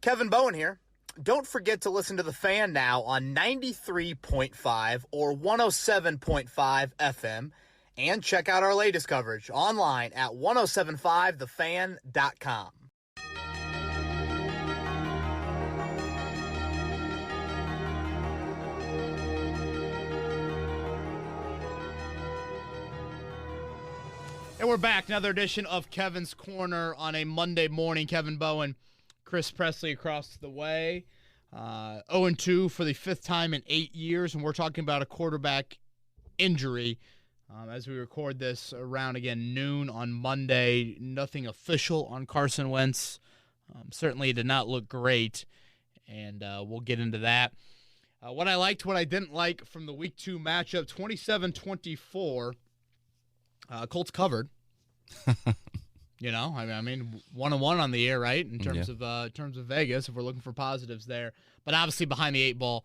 Kevin Bowen here. Don't forget to listen to The Fan now on 93.5 or 107.5 FM, and check out our latest coverage online at 1075thefan.com. And we're back. Another edition of Kevin's Corner on a Monday morning. Kevin Bowen, Chris Presley across the way. 0-2 for the fifth time in 8 years, and we're talking about a quarterback injury. As we record this around, again, noon on Monday, nothing official on Carson Wentz. Certainly it did not look great, and we'll get into that. What I liked, what I didn't like from the Week 2 matchup, 27-24. Colts covered. You know, I mean, 1-1 on the year, right? In terms of Vegas, if we're looking for positives there. But obviously behind the eight ball,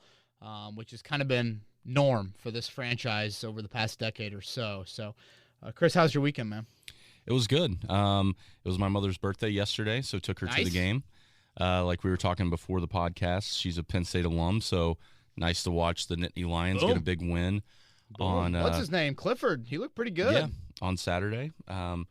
which has kind of been norm for this franchise over the past decade or so. So, Chris, how's your weekend, man? It was good. It was my mother's birthday yesterday, so took her to the game. Like we were talking before the podcast, she's a Penn State alum, so nice to watch the Nittany Lions get a big win. On what's his name? Clifford. He looked pretty good. Yeah, on Saturday. And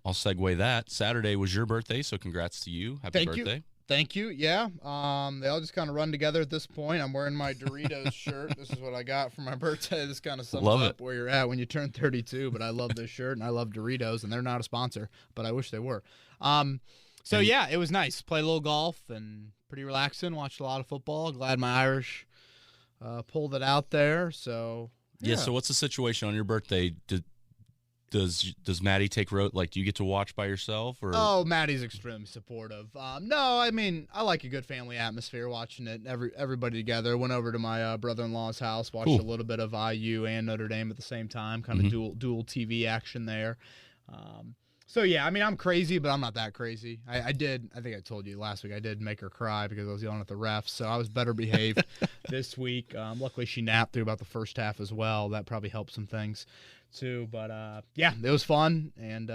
I'll segue that. Saturday was your birthday, so congrats to you. Happy birthday. Thank you. Yeah. They all just kind of run together at this point. I'm wearing my Doritos shirt. This is what I got for my birthday. This kind of sums up where you're at when you turn 32. But I love this shirt, and I love Doritos, and they're not a sponsor, but I wish they were. So, yeah, it was nice. Played a little golf and pretty relaxing. Watched a lot of football. Glad my Irish pulled it out there. So, yeah. So what's the situation on your birthday? Does Maddie take road? Like, do you get to watch by yourself? Or? Oh, Maddie's extremely supportive. No, I mean, I like a good family atmosphere, watching it, everybody together. Went over to my brother-in-law's house, watched a little bit of IU and Notre Dame at the same time, kind of dual TV action there. So, yeah, I mean, I'm crazy, but I'm not that crazy. I think I told you last week, I did make her cry because I was yelling at the refs, so I was better behaved this week. Luckily, she napped through about the first half as well. That probably helped some things too. But, yeah, it was fun, and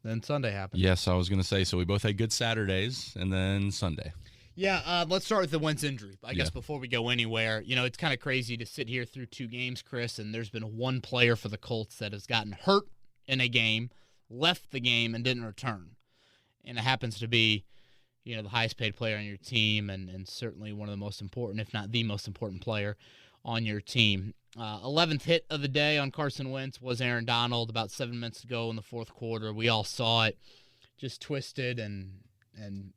then Sunday happened. Yes, I was going to say, so we both had good Saturdays, and then Sunday. Yeah, let's start with the Wentz injury. I guess before we go anywhere, you know, it's kind of crazy to sit here through 2 games, Chris, and there's been one player for the Colts that has gotten hurt in a game, left the game, and didn't return. And it happens to be, you know, the highest paid player on your team and certainly one of the most important, if not the most important player on your team. 11th hit of the day on Carson Wentz was Aaron Donald about 7 minutes ago in the fourth quarter. We all saw it, just twisted. And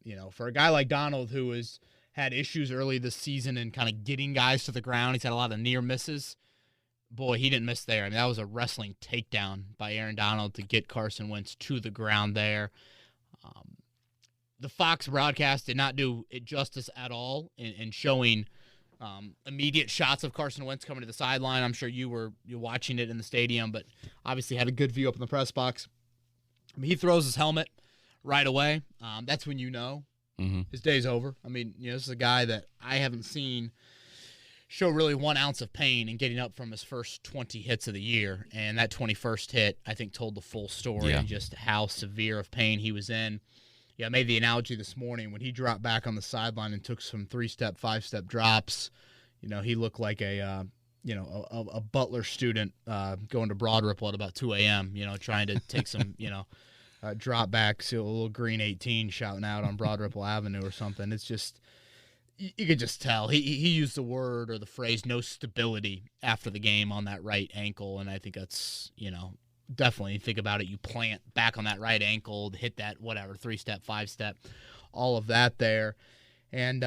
you know, for a guy like Donald who had issues early this season and kind of getting guys to the ground, he's had a lot of near misses. Boy, he didn't miss there. I mean, that was a wrestling takedown by Aaron Donald to get Carson Wentz to the ground there. The Fox broadcast did not do it justice at all in showing immediate shots of Carson Wentz coming to the sideline. I'm sure you're watching it in the stadium, but obviously had a good view up in the press box. I mean, he throws his helmet right away. That's when you know his day's over. I mean, you know, this is a guy that I haven't seen show really 1 ounce of pain in getting up from his first 20 hits of the year. And that 21st hit, I think, told the full story and just how severe of pain he was in. Yeah, I made the analogy this morning when he dropped back on the sideline and took some 3-step, 5-step drops. You know, he looked like a Butler student going to Broad Ripple at about 2 a.m., you know, trying to take some, drop back, see a little green 18 shouting out on Broad Ripple Avenue or something. It's just, you could just tell. He used the word or the phrase no stability after the game on that right ankle, and I think that's, you know, definitely think about it. You plant back on that right ankle, hit that, 3-step, 5-step, all of that there. And,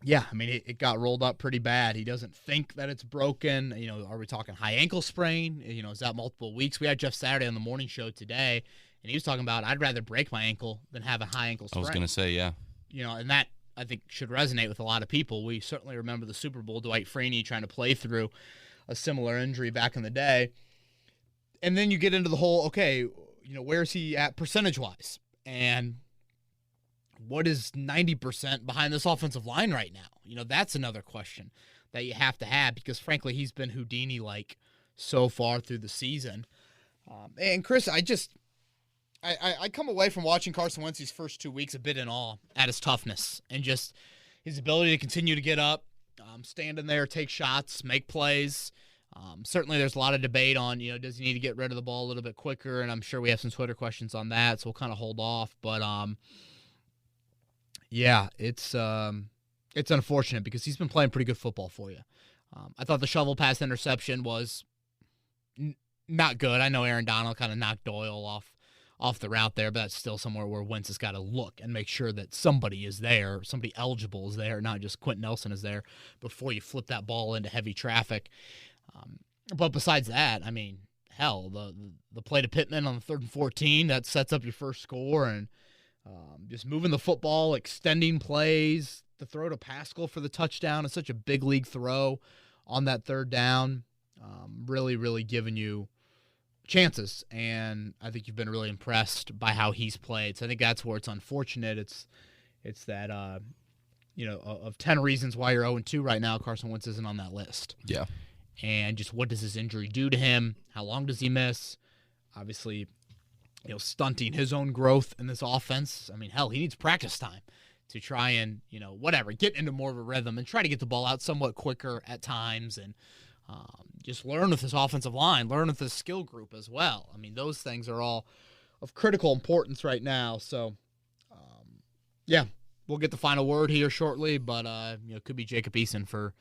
yeah, I mean, it got rolled up pretty bad. He doesn't think that it's broken. You know, are we talking high ankle sprain? You know, is that multiple weeks? We had Jeff Saturday on the morning show today, and he was talking about, I'd rather break my ankle than have a high ankle sprain. I was going to say, yeah. You know, and that, I think, should resonate with a lot of people. We certainly remember the Super Bowl, Dwight Freeney trying to play through a similar injury back in the day. And then you get into the whole, okay, you know, where's he at percentage-wise? And what is 90% behind this offensive line right now? You know, that's another question that you have to have because, frankly, he's been Houdini-like so far through the season. And, Chris, I come away from watching Carson Wentz these first 2 weeks a bit in awe at his toughness and just his ability to continue to get up, stand in there, take shots, make plays. Certainly there's a lot of debate on, does he need to get rid of the ball a little bit quicker? And I'm sure we have some Twitter questions on that, so we'll kind of hold off. But, yeah, it's unfortunate because he's been playing pretty good football for you. I thought the shovel pass interception was not good. I know Aaron Donald kind of knocked Doyle off the route there, but that's still somewhere where Wentz has got to look and make sure that somebody is there, somebody eligible is there, not just Quentin Nelson is there before you flip that ball into heavy traffic. But besides that, I mean, hell, the play to Pittman on the 3rd and 14, that sets up your first score, and just moving the football, extending plays, the throw to Pascal for the touchdown is such a big league throw on that 3rd down. Really, really giving you chances, and I think you've been really impressed by how he's played. So I think that's where it's unfortunate. It's that of 10 reasons why you're 0-2 right now, Carson Wentz isn't on that list. Yeah. And just what does his injury do to him? How long does he miss? Obviously, stunting his own growth in this offense. I mean, hell, he needs practice time to try and, get into more of a rhythm and try to get the ball out somewhat quicker at times and just learn with this offensive line, learn with this skill group as well. I mean, those things are all of critical importance right now. So, yeah, we'll get the final word here shortly, but it could be Jacob Eason for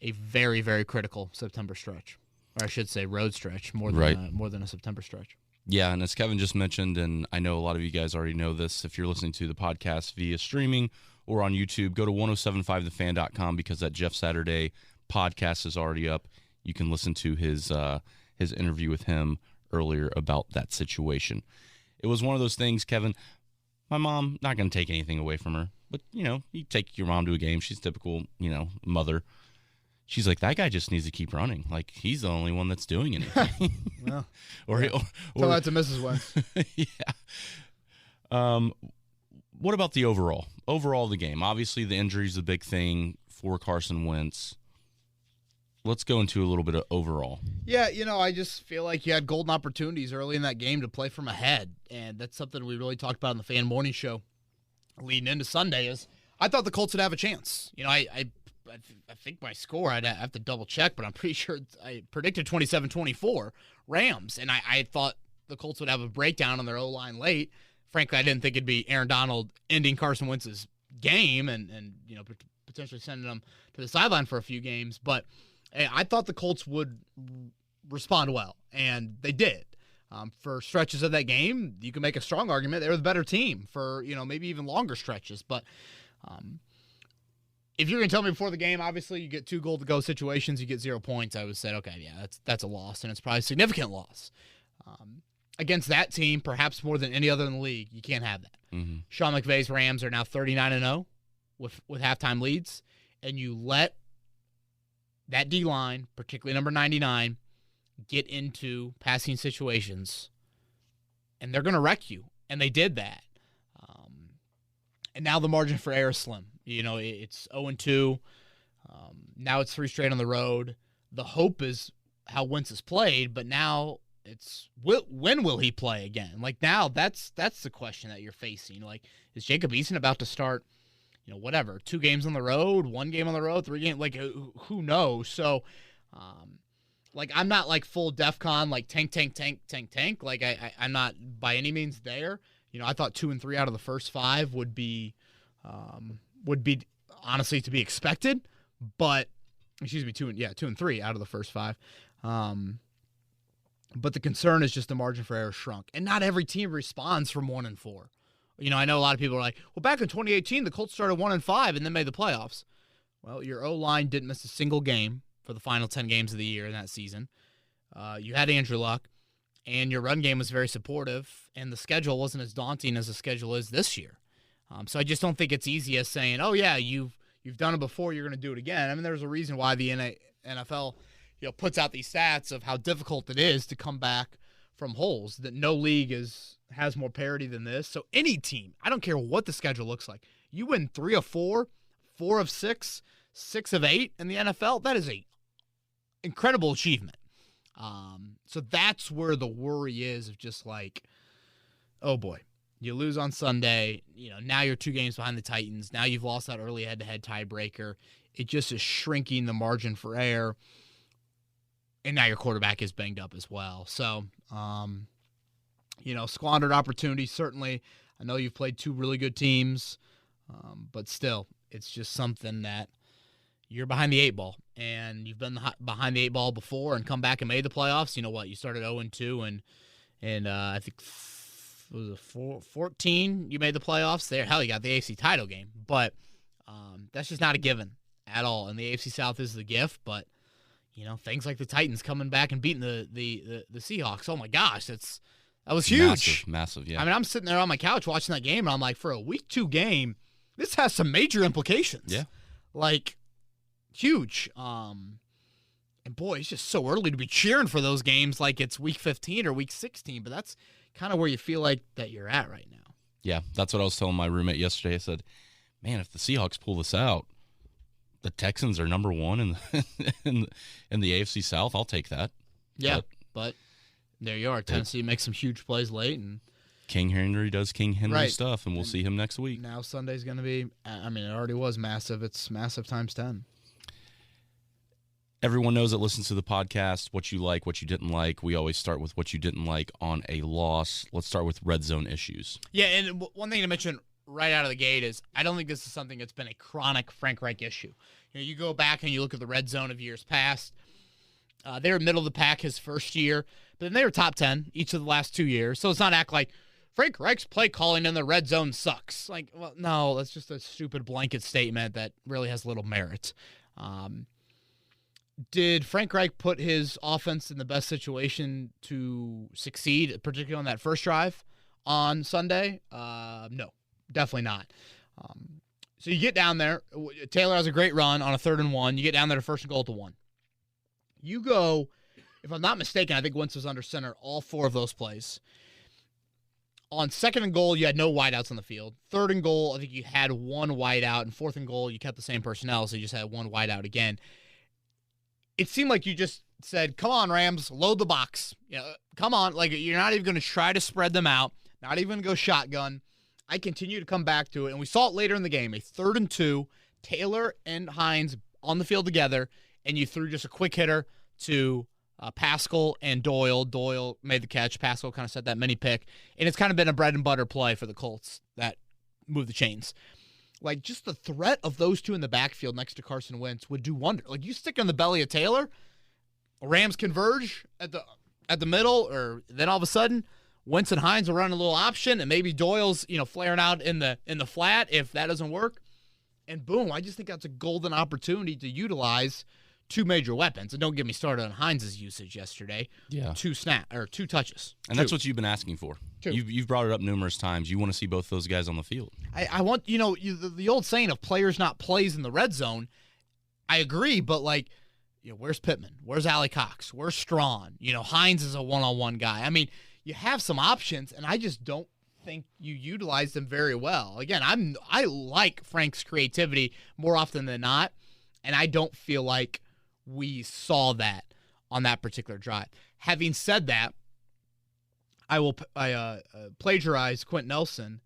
a very, very critical September stretch, or I should say road stretch, more than a September stretch. Yeah, and as Kevin just mentioned, and I know a lot of you guys already know this, if you're listening to the podcast via streaming or on YouTube, go to 1075thefan.com because that Jeff Saturday podcast is already up. You can listen to his interview with him earlier about that situation. It was one of those things, Kevin, my mom, not going to take anything away from her, but, you take your mom to a game. She's typical, mother. She's like, that guy just needs to keep running. Like, he's the only one that's doing anything. Well, or tell that to Mrs. Wentz. Yeah. What about the overall? Overall, the game. Obviously, the injury is the big thing for Carson Wentz. Let's go into a little bit of overall. Yeah, I just feel like you had golden opportunities early in that game to play from ahead, and that's something we really talked about in the Fan Morning Show leading into Sunday is I thought the Colts would have a chance. I think my score, I'd have to double check, but I'm pretty sure I predicted 27-24 Rams, and I thought the Colts would have a breakdown on their O-line late. Frankly, I didn't think it'd be Aaron Donald ending Carson Wentz's game and potentially sending them to the sideline for a few games, but I thought the Colts would respond well, and they did. For stretches of that game, you can make a strong argument they were the better team for, maybe even longer stretches, but if you're going to tell me before the game, obviously you get 2 goal-to-go situations, you get 0 points, I would say, okay, yeah, that's a loss, and it's probably a significant loss. Against that team, perhaps more than any other in the league, you can't have that. Mm-hmm. Sean McVay's Rams are now 39-0 with halftime leads, and you let that D-line, particularly number 99, get into passing situations, and they're going to wreck you, and they did that. And now the margin for error is slim. It's 0-2. Now it's 3 straight on the road. The hope is how Wentz has played, but now it's when will he play again? Like now, that's the question that you're facing. Like, is Jacob Eason about to start? 2 games on the road, 1 game on the road, 3 games. Like, who knows? So, I'm not like full DEFCON, like tank. Like I'm not by any means there. I thought 2 and 3 out of the first 5 would be honestly to be expected, but 2 and 3 out of the first 5. But the concern is just the margin for error shrunk, and not every team responds from 1 and 4. I know a lot of people are like, well, back in 2018, the Colts started 1 and 5 and then made the playoffs. Well, your O-line didn't miss a single game for the final 10 games of the year in that season. You had Andrew Luck, and your run game was very supportive, and the schedule wasn't as daunting as the schedule is this year. So I just don't think it's easy as saying, oh, yeah, you've done it before, you're going to do it again. I mean, there's a reason why the NFL puts out these stats of how difficult it is to come back from holes, that no league has more parity than this. So any team, I don't care what the schedule looks like, you win 3 of 4, 4 of 6, 6 of 8 in the NFL, that is a incredible achievement. So that's where the worry is of just like, oh boy, you lose on Sunday. Now you're 2 games behind the Titans. Now you've lost that early head-to-head tiebreaker. It just is shrinking the margin for error. And now your quarterback is banged up as well. So, squandered opportunities, certainly. I know you've played 2 really good teams, but still, it's just something that you're behind the 8 ball. And you've been behind the 8 ball before and come back and made the playoffs. You know what? You started 0-2, and I think was it 14 you made the playoffs there. Hell, you got the AFC title game. But that's just not a given at all. And the AFC South is the gift, but things like the Titans coming back and beating the Seahawks. Oh my gosh, that was huge. Massive, yeah. I mean, I'm sitting there on my couch watching that game, and I'm like, for a week 2 game, this has some major implications. Yeah. Like, huge. And boy, it's just so early to be cheering for those games like it's week 15 or week 16, but that's kind of where you feel like that you're at right now. Yeah, that's what I was telling my roommate yesterday. I said, man, if the Seahawks pull this out, the Texans are number 1 in the AFC South. I'll take that. Yeah, but there you are. Tennessee makes some huge plays late, and King Henry does King Henry stuff, and we'll see him next week. Now Sunday's going to be, it already was massive. It's massive times 10. Everyone knows that listens to the podcast, what you like, what you didn't like. We always start with what you didn't like on a loss. Let's start with red zone issues. Yeah, and one thing to mention right out of the gate is I don't think this is something that's been a chronic Frank Reich issue. You go back and you look at the red zone of years past. They were middle of the pack his first year, but then they were top 10 each of the last 2 years. So it's not act like Frank Reich's play calling in the red zone sucks. Like, well, no, that's just a stupid blanket statement that really has little merit. Did Frank Reich put his offense in the best situation to succeed, particularly on that first drive on Sunday? No, definitely not. So you get down there. Taylor has a great run on a 3rd and 1. You get down there to 1st and goal to 1. You go, if I'm not mistaken, I think Wentz was under center all 4 of those plays. On 2nd and goal, you had no wideouts on the field. 3rd and goal, I think you had 1 wideout. And 4th and goal, you kept the same personnel, so you just had 1 wideout again. It seemed like you just said, come on, Rams, load the box. Come on. Like, you're not even going to try to spread them out, not even going to go shotgun. I continue to come back to it, and we saw it later in the game. A 3rd and 2, Taylor and Hines on the field together, and you threw just a quick hitter to Pascal and Doyle. Doyle made the catch. Pascal kind of set that mini pick, and it's kind of been a bread and butter play for the Colts that move the chains. Like, just the threat of those 2 in the backfield next to Carson Wentz would do wonder. Like, you stick on the belly of Taylor, Rams converge at the middle, or then all of a sudden, Wentz and Hines will run a little option, and maybe Doyle's flaring out in the flat if that doesn't work. And boom, I just think that's a golden opportunity to utilize 2 major weapons. And don't get me started on Hines' usage yesterday. Yeah. 2 touches. And that's what you've been asking for. 2. You've brought it up numerous times. You want to see both those guys on the field. I want, the old saying of players not plays in the red zone, I agree, but where's Pittman? Where's Allie Cox? Where's Strawn? Hines is a one-on-one guy. I mean, you have some options, and I just don't think you utilize them very well. Again, I like Frank's creativity more often than not, and I don't feel like we saw that on that particular drive. Having said that, I will plagiarize Quentin Nelson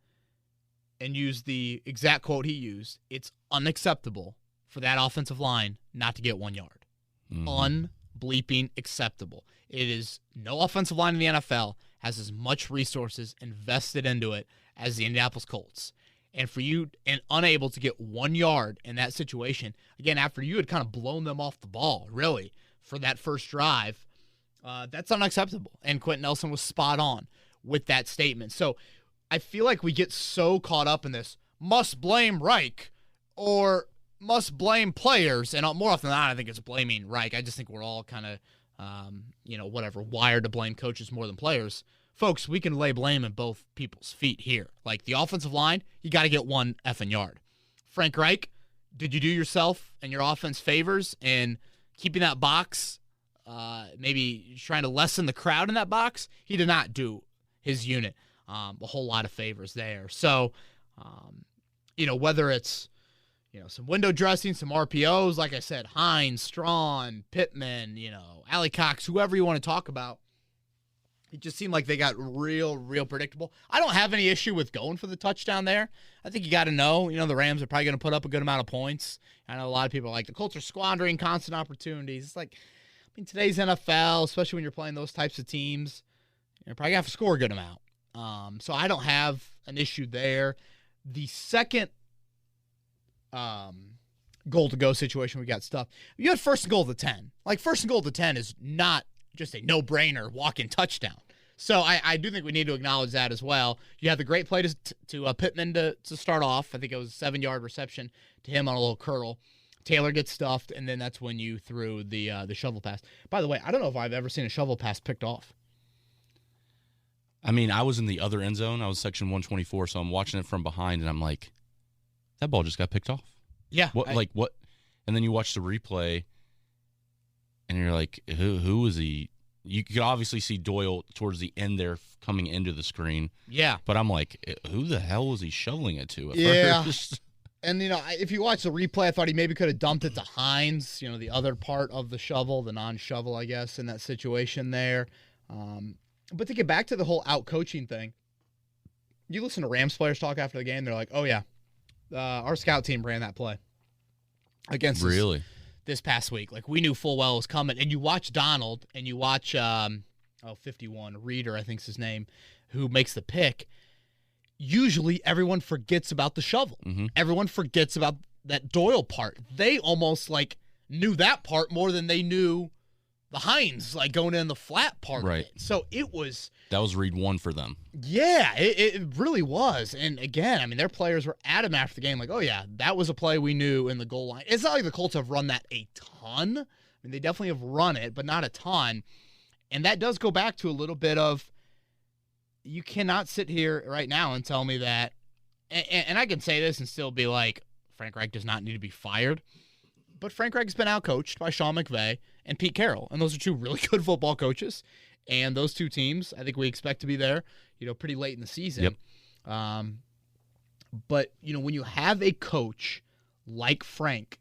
and use the exact quote he used. It's unacceptable for that offensive line not to get 1 yard. Unbleeping acceptable. It is no offensive line in the NFL has as much resources invested into it as the Indianapolis Colts. And for you and unable to get 1 yard in that situation, again, after you had kind of blown them off the ball, really, for that first drive, that's unacceptable. And Quentin Nelson was spot on with that statement. So I feel like we get so caught up in this must blame Reich or must blame players. And more often than not, I think it's blaming Reich. I just think we're all kind of, wired to blame coaches more than players. Folks, we can lay blame at both people's feet here. Like the offensive line, you got to get 1 effing yard. Frank Reich, did you do yourself and your offense favors in keeping that box, maybe trying to lessen the crowd in that box? He did not do his unit a whole lot of favors there. So, whether it's, some window dressing, some RPOs, like I said, Hines, Strawn, Pittman, Allie Cox, whoever you want to talk about, It just seemed like they got real predictable. I don't have any issue with going for the touchdown there. I think you got to know, the Rams are probably going to put up a good amount of points. I know a lot of people are like, the Colts are squandering constant opportunities. It's like, today's NFL, especially when you're playing those types of teams, you're probably going to have to score a good amount. So I don't have an issue there. The second goal-to-go situation, we got stuff. You had first and goal to 10. Like, first and goal to 10 is not just a no-brainer walk-in touchdown. So I do think we need to acknowledge that as well. You had the great play to Pittman to start off. I think it was a 7-yard reception to him on a little curl. Taylor gets stuffed, and then that's when you threw the shovel pass. By the way, I don't know if I've ever seen a shovel pass picked off. I was in the other end zone. I was section 124, so I'm watching it from behind, and I'm like, that ball just got picked off. Yeah. What? And then you watch the replay, and you're like, who was he? You could obviously see Doyle towards the end there coming into the screen. Yeah. But I'm like, who the hell was he shoveling it to at first? And, if you watch the replay, I thought he maybe could have dumped it to Hines, the other part of the shovel, the non-shovel, I guess, in that situation there. But to get back to the whole out-coaching thing, you listen to Rams players talk after the game, they're like, oh, yeah, our scout team ran that play against us this past week. Like, we knew full well it was coming. And you watch Donald, and you watch, 51, Reader, I think's his name, who makes the pick. Usually everyone forgets about the shovel. Mm-hmm. Everyone forgets about that Doyle part. They almost knew that part more than they knew the Hines, going in the flat part of it. So that was read one for them. Yeah, it really was. And again, their players were adamant after the game, like, oh yeah, that was a play we knew in the goal line. It's not like the Colts have run that a ton. They definitely have run it, but not a ton. And that does go back to a little bit of, you cannot sit here right now and tell me that, and I can say this and still be like, Frank Reich does not need to be fired. But Frank Reich has been outcoached by Sean McVay and Pete Carroll. And those are two really good football coaches. And those two teams, I think we expect to be there, pretty late in the season. Yep. But, when you have a coach like Frank,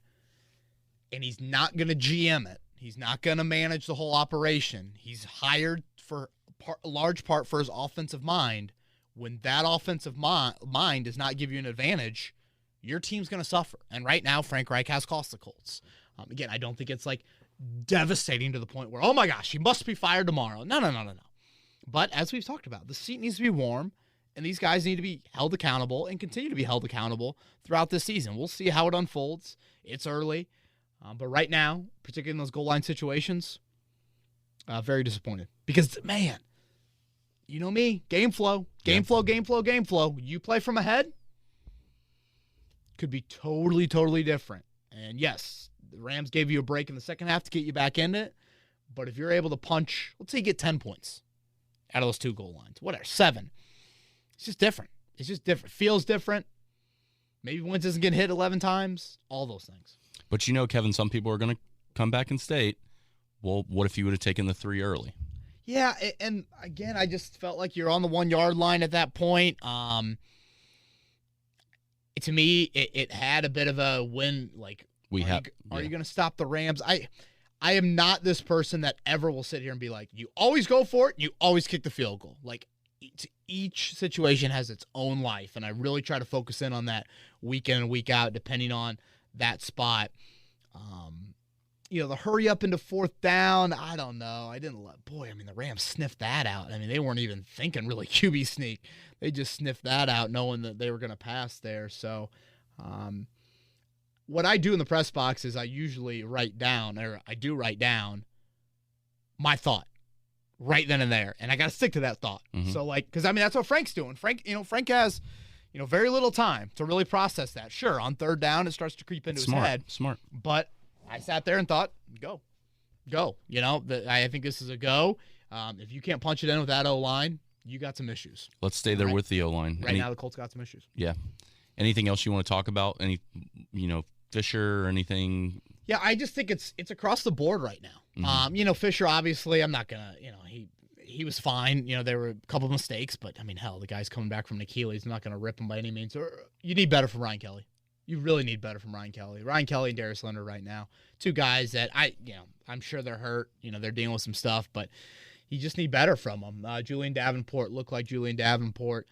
and he's not going to GM it, he's not going to manage the whole operation, he's hired for a large part for his offensive mind. When that offensive mind does not give you an advantage, your team's going to suffer. And right now, Frank Reich has cost the Colts. Again, I don't think it's devastating to the point where, oh my gosh, he must be fired tomorrow. No. But as we've talked about, the seat needs to be warm, and these guys need to be held accountable and continue to be held accountable throughout this season. We'll see how it unfolds. It's early. But right now, particularly in those goal line situations, very disappointed. Because, man, you know me, game flow. You play from ahead, could be totally different. And yes, the Rams gave you a break in the second half to get you back in it. But if you're able to punch, let's say you get 10 points out of those two goal lines, whatever, 7. It's just different. Feels different. Maybe Wentz isn't getting hit 11 times. All those things. But Kevin, some people are going to come back and state, well, what if you would have taken the 3 early? Yeah, and again, I just felt like you're on the 1-yard line at that point. To me, it had a bit of a win. Like, are you going to stop the Rams? I am not this person that ever will sit here and be like, you always go for it, you always kick the field goal. Like, each situation has its own life, and I really try to focus in on that week in and week out, depending on that spot. The hurry up into 4th down, I don't know. The Rams sniffed that out. They weren't even thinking really QB sneak. They just sniffed that out knowing that they were going to pass there. So what I do in the press box is I write down my thought right then and there. And I got to stick to that thought. Mm-hmm. So, because, that's what Frank's doing. Frank has, very little time to really process that. Sure, on 3rd down, it starts to creep into his head. Smart. But I sat there and thought, go. I think this is a go. If you can't punch it in with that O-line, you got some issues. Let's stay there with the O-line. Right now, the Colts got some issues. Yeah. Anything else you want to talk about? Any, Fisher or anything? Yeah, I just think it's across the board right now. Mm-hmm. Fisher, obviously, I'm not going to, he was fine. There were a couple of mistakes, but, hell, the guy's coming back from an Achilles. I'm not going to rip him by any means. You need better from Ryan Kelly. You really need better from Ryan Kelly. Ryan Kelly and Darius Leonard right now. Two guys that I'm sure they're hurt. They're dealing with some stuff, but You just need better from him. Julian Davenport looked like Julian Davenport.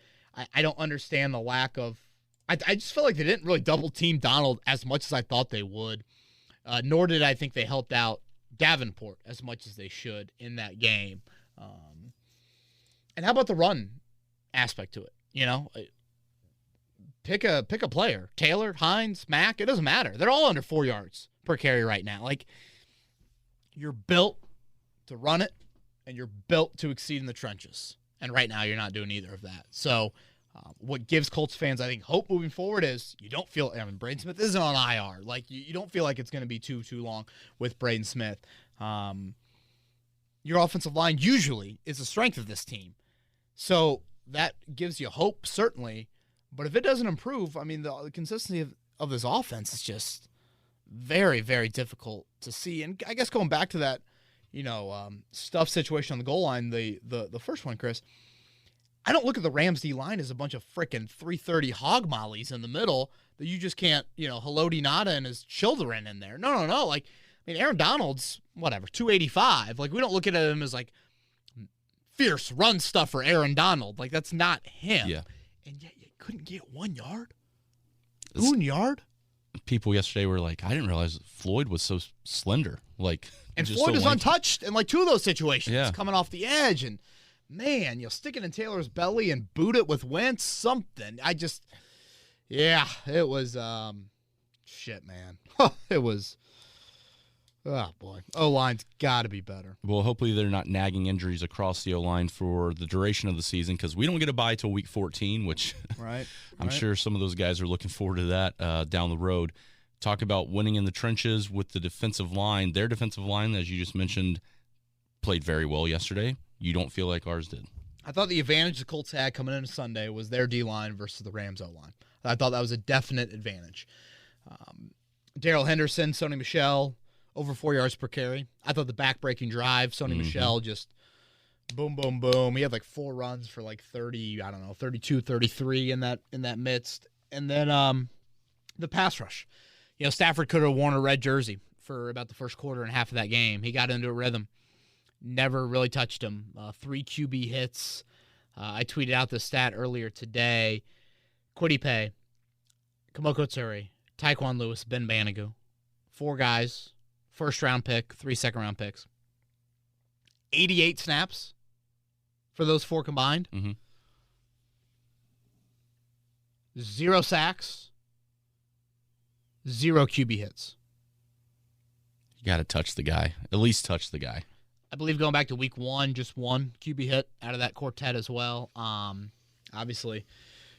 I don't understand the lack of – I just feel like they didn't really double-team Donald as much as I thought they would, nor did I think they helped out Davenport as much as they should in that game. And how about the run aspect to it? You know, pick a player. Taylor, Hines, Mack, it doesn't matter. They're all under 4 yards per carry right now. Like, you're built to run it, and you're built to exceed in the trenches. And right now, you're not doing either of that. So, what gives Colts fans, I think, hope moving forward is you don't feel – I mean, Braden Smith isn't on IR. Like, you don't feel like it's going to be too long with Braden Smith. Your offensive line usually is the strength of this team. So, that gives you hope, certainly. But if it doesn't improve, I mean, the consistency of this offense is just very, very difficult to see. And I guess going back to that, stuff situation on the goal line, the first one, Chris, I don't look at the Rams D line as a bunch of frickin' 330 hog mollies in the middle that you just can't, Haloti Nada and his children in there. No. Like, I mean, Aaron Donald's, 285. Like, we don't look at him as, like, fierce run stuff for Aaron Donald. Like, that's not him. Yeah. And yet you couldn't get 1 yard? 1 yard? People yesterday were like, I didn't realize Floyd was so slender. Like, and just Floyd so is lanky. Untouched in, like, 2 of those situations. Yeah. Coming off the edge. And, man, stick it in Taylor's belly and boot it with Wentz, something. It was, shit, man. It was, oh, boy. O-line's got to be better. Well, hopefully they're not nagging injuries across the O-line for the duration of the season because we don't get a bye till week 14, which right. I'm sure some of those guys are looking forward to that down the road. Talk about winning in the trenches with the defensive line. Their defensive line, as you just mentioned, played very well yesterday. You don't feel like ours did. I thought the advantage the Colts had coming into Sunday was their D-line versus the Rams O-line. I thought that was a definite advantage. Darrell Henderson, Sony Michel, over 4 yards per carry. I thought the back-breaking drive, Sony Michel just boom, boom, boom. He had like 4 runs for like 30, 32, 33 in that midst. And then the pass rush. Stafford could have worn a red jersey for about the first quarter and half of that game. He got into a rhythm. Never really touched him. 3 QB hits. I tweeted out the stat earlier today. Kwity Paye, Kamoko Tsuri, Tyquan Lewis, Ben Banogu. 4 guys. First-round pick, 3 second-round picks. 88 snaps for those 4 combined. 0 sacks. 0 QB hits. You got to touch the guy. At least touch the guy. I believe going back to week 1, just 1 QB hit out of that quartet as well. Obviously,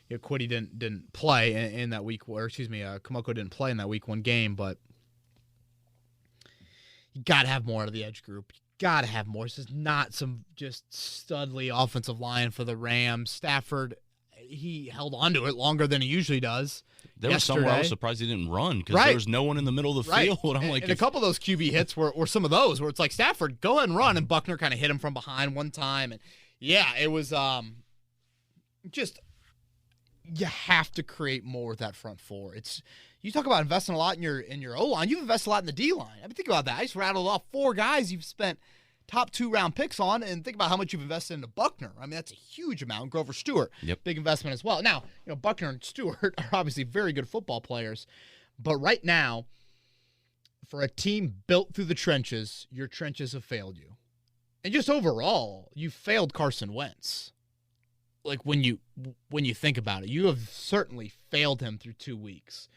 Kwity didn't play in that week, Kamoko didn't play in that week 1 game, but you got to have more out of the edge group. You got to have more. This is not some just studly offensive line for the Rams. Stafford, he held on to it longer than he usually does. There was somewhere I was surprised he didn't run because there was no one in the middle of the field. I'm like, and a couple of those QB hits were some of those where it's like, Stafford, go ahead and run, and Buckner kind of hit him from behind one time. And yeah, it was just you have to create more with that front 4. You talk about investing a lot in your O-line. You've invested a lot in the D-line. I mean, think about that. I just rattled off 4 guys you've spent top 2-round picks on, and think about how much you've invested into Buckner. I mean, that's a huge amount. Grover Stewart, big investment as well. Now, Buckner and Stewart are obviously very good football players, but right now, for a team built through the trenches, your trenches have failed you. And just overall, you failed Carson Wentz. Like, when you think about it, you have certainly failed him through 2 weeks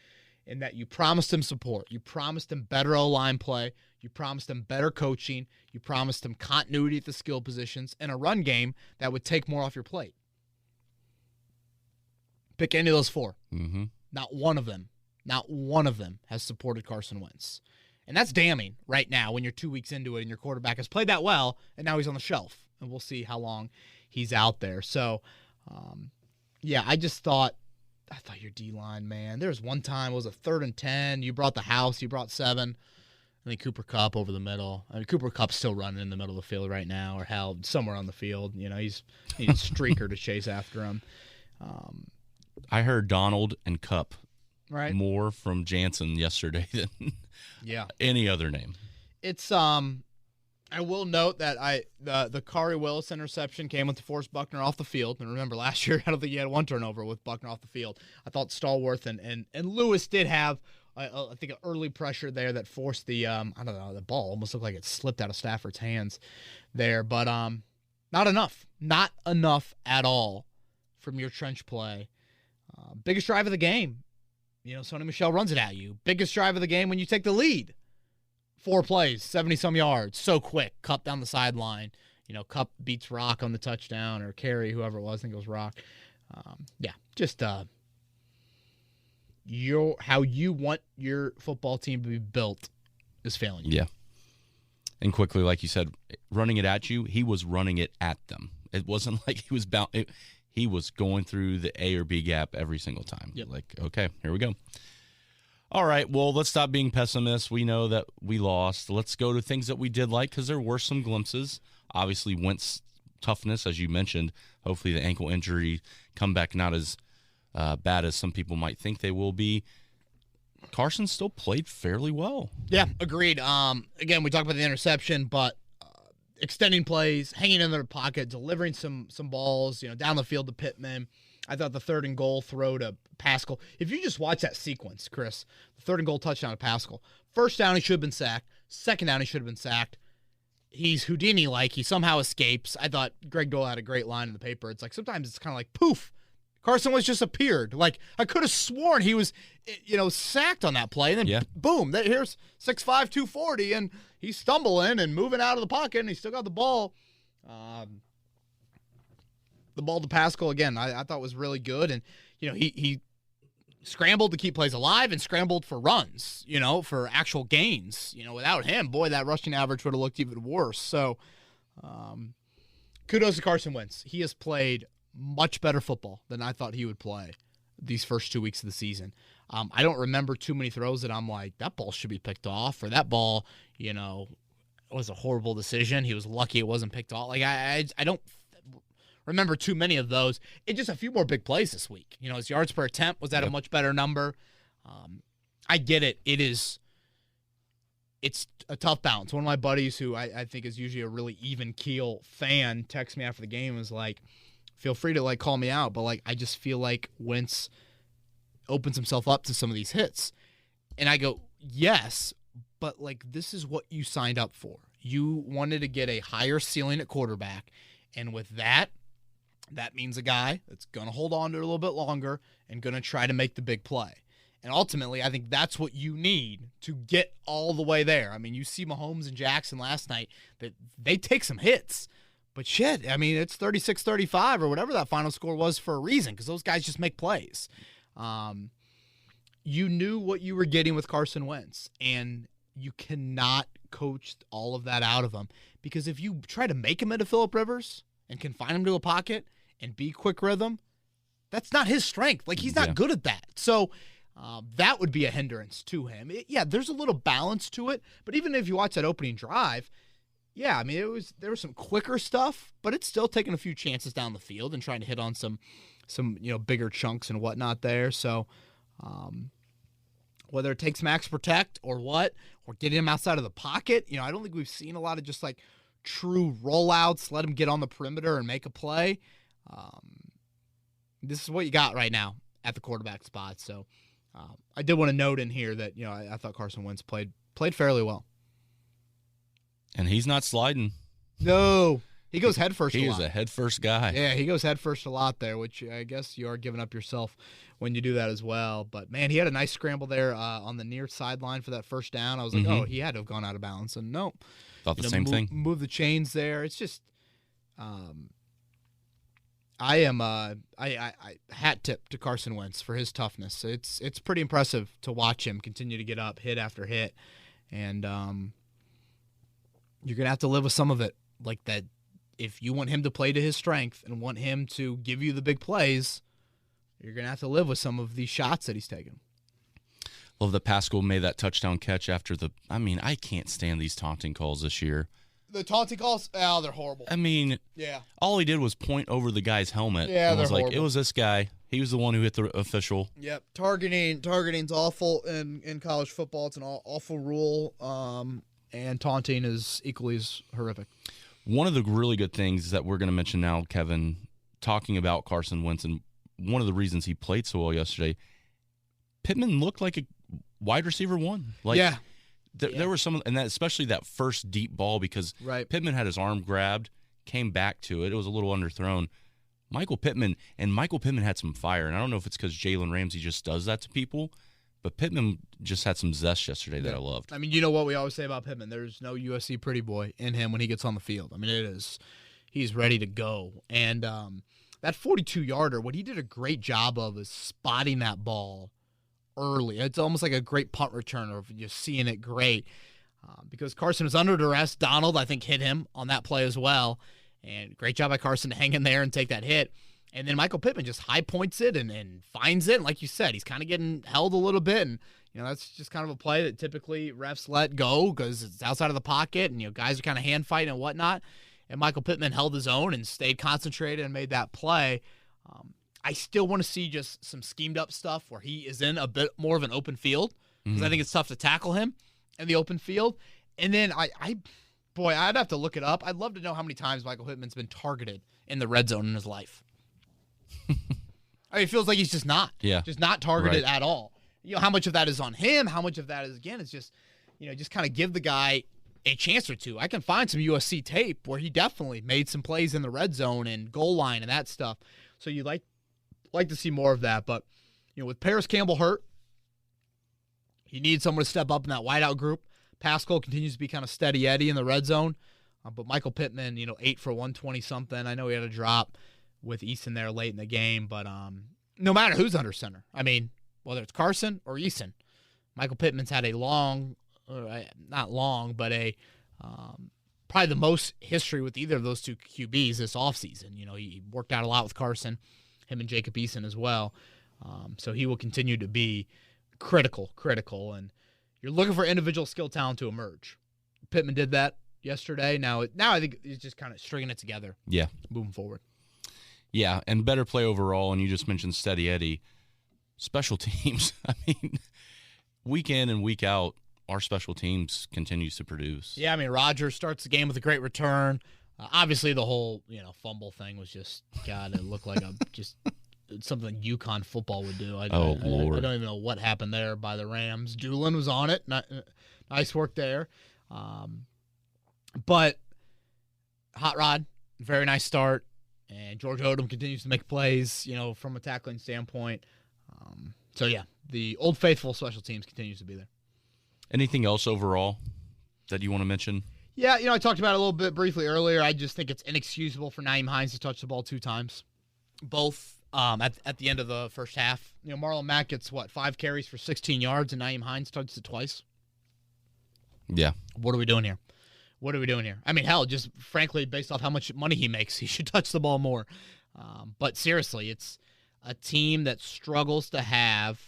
in that you promised him support. You promised him better O-line play. You promised him better coaching. You promised him continuity at the skill positions and a run game that would take more off your plate. Pick any of those 4. Not one of them has supported Carson Wentz. And that's damning right now when you're 2 weeks into it and your quarterback has played that well, and now he's on the shelf. And we'll see how long he's out there. So, I thought your D-line, man. There was one time, it was a 3rd and 10. You brought the house. You brought 7. I think Cooper Kupp over the middle. I mean, Cooper Kupp's still running in the middle of the field right now, or hell, somewhere on the field. He's a streaker to chase after him. I heard Donald and Kupp right? more from Jansen yesterday than any other name. It's I will note that the Kari Willis interception came with DeForest Buckner off the field. And remember, last year, I don't think he had one turnover with Buckner off the field. I thought Stallworth and Lewis did have, I think, an early pressure there that forced the, the ball almost looked like it slipped out of Stafford's hands there. But not enough. Not enough at all from your trench play. Biggest drive of the game. Sony Michel runs it at you. Biggest drive of the game when you take the lead. 4 plays, 70-some yards, so quick. Cup down the sideline. Cup beats Rock on the touchdown, or Carey, whoever it was. I think it was Rock. Just how you want your football team to be built is failing you. Yeah. And quickly, like you said, running it at you, he was running it at them. It wasn't like he was he was going through the A or B gap every single time. Yep. Like, okay, here we go. All right, well, let's stop being pessimists. We know that we lost. Let's go to things that we did like, because there were some glimpses. Obviously, Wentz toughness, as you mentioned. Hopefully the ankle injury comeback not as bad as some people might think they will be. Carson still played fairly well. Yeah, agreed. Again, we talked about the interception, but extending plays, hanging in their pocket, delivering some balls, down the field to Pittman. I thought the 3rd and goal throw to Pascal. If you just watch that sequence, Chris, the 3rd and goal touchdown to Pascal. First down, he should have been sacked. Second down, he should have been sacked. He's Houdini-like. He somehow escapes. I thought Greg Dole had a great line in the paper. It's like sometimes it's kind of like poof. Carson Wentz just appeared. Like, I could have sworn he was, sacked on that play. And then, boom, here's 6'5", 240, and he's stumbling and moving out of the pocket, and he still got the ball. The ball to Pascal, again, I thought was really good. And, he scrambled to keep plays alive and scrambled for runs, for actual gains. Without him, boy, that rushing average would have looked even worse. So, kudos to Carson Wentz. He has played much better football than I thought he would play these first 2 weeks of the season. I don't remember too many throws that I'm like, that ball should be picked off, or that ball, was a horrible decision. He was lucky it wasn't picked off. Like, I don't remember too many of those. It's just a few more big plays this week. His yards per attempt was at a much better number. I get it. It's a tough balance. One of my buddies who I think is usually a really even keel fan texted me after the game and was like, feel free to call me out, but I just feel like Wentz opens himself up to some of these hits. And I go, yes, but this is what you signed up for. You wanted to get a higher ceiling at quarterback. And with that means a guy that's going to hold on to it a little bit longer and going to try to make the big play. And ultimately, I think that's what you need to get all the way there. I mean, you see Mahomes and Jackson last night, that they take some hits. But shit, I mean, it's 36-35 or whatever that final score was for a reason, because those guys just make plays. You knew what you were getting with Carson Wentz, and you cannot coach all of that out of him. Because if you try to make him into Phillip Rivers and confine him to a pocket and be quick rhythm, that's not his strength. He's not good at that. So that would be a hindrance to him. There's a little balance to it, but even if you watch that opening drive, I mean, there was some quicker stuff, but it's still taking a few chances down the field and trying to hit on some bigger chunks and whatnot there. So whether it takes max protect or what, or getting him outside of the pocket, I don't think we've seen a lot of just true rollouts, let him get on the perimeter and make a play. This is what you got right now at the quarterback spot. So I did want to note in here that, I thought Carson Wentz played fairly well. And he's not sliding. No. He goes head first a lot. He is a head first guy. Yeah, he goes head first a lot there, which I guess you are giving up yourself when you do that as well. But, man, he had a nice scramble there on the near sideline for that first down. I was like, oh, he had to have gone out of bounds. And no. Thought the same thing. Move the chains there. It's just I hat tip to Carson Wentz for his toughness. It's pretty impressive to watch him continue to get up hit after hit. And you're going to have to live with some of it. Like that, if you want him to play to his strength and want him to give you the big plays, you're going to have to live with some of these shots that he's taken. Love that Pascal made that touchdown catch after I can't stand these taunting calls this year. The taunting calls? Oh, they're horrible. I mean, all he did was point over the guy's helmet. Yeah, and was like, horrible. It was this guy. He was the one who hit the official. Yep. Targeting's awful in college football. It's an awful rule. and taunting is equally as horrific. One of the really good things that we're going to mention now, Kevin, talking about Carson Wentz, and one of the reasons he played so well yesterday, Pittman looked like a wide receiver one. There were some, and that especially that first deep ball, because Pittman had his arm grabbed, came back to it. It was a little underthrown. Michael Pittman had some fire, and I don't know if it's because Jalen Ramsey just does that to people, but Pittman just had some zest yesterday that I loved. I mean, you know what we always say about Pittman? There's no USC pretty boy in him when he gets on the field. I mean, he's ready to go. And that 42-yarder, what he did a great job of is spotting that ball early. It's almost like a great punt returner if you're seeing it great. Because Carson was under duress. Donald, I think, hit him on that play as well. And great job by Carson to hang in there and take that hit. And then Michael Pittman just high points it and finds it. And like you said, he's kind of getting held a little bit. And, that's just kind of a play that typically refs let go because it's outside of the pocket and, guys are kind of hand fighting and whatnot. And Michael Pittman held his own and stayed concentrated and made that play. I still want to see just some schemed up stuff where he is in a bit more of an open field because I think it's tough to tackle him in the open field. And then I'd have to look it up. I'd love to know how many times Michael Pittman's been targeted in the red zone in his life. I mean, it feels like he's just not. Yeah. Just not targeted at all. How much of that is on him? How much of that is, again, it's just, just kind of give the guy a chance or two. I can find some USC tape where he definitely made some plays in the red zone and goal line and that stuff. So you'd like to see more of that. But, with Paris Campbell hurt, he needs someone to step up in that wideout group. Pascal continues to be kind of steady Eddie in the red zone. But Michael Pittman, 8 for 120-something. I know he had a drop with Eason there late in the game. But no matter who's under center, I mean, whether it's Carson or Eason, Michael Pittman's had a not long, but probably the most history with either of those two QBs this offseason. He worked out a lot with Carson, him and Jacob Eason as well. So he will continue to be critical. And you're looking for individual skill talent to emerge. Pittman did that yesterday. Now I think he's just kind of stringing it together. Yeah. Moving forward. Yeah, and better play overall. And you just mentioned Steady Eddie. Special teams. I mean, week in and week out, our special teams continues to produce. Yeah, I mean, Rodgers starts the game with a great return. Obviously, the whole fumble thing was just, God, it looked like just something UConn football would do. Lord. I don't even know what happened there by the Rams. Doolin was on it. Nice work there. But Hot Rod, very nice start. And George Odom continues to make plays, from a tackling standpoint. So, yeah, the Old Faithful special teams continues to be there. Anything else overall that you want to mention? Yeah, I talked about it a little bit briefly earlier. I just think it's inexcusable for Nyheim Hines to touch the ball 2 times, both at the end of the first half. Marlon Mack gets, 5 carries for 16 yards, and Nyheim Hines touches it twice. Yeah. What are we doing here? I mean, hell, just frankly, based off how much money he makes, he should touch the ball more. But seriously, it's a team that struggles to have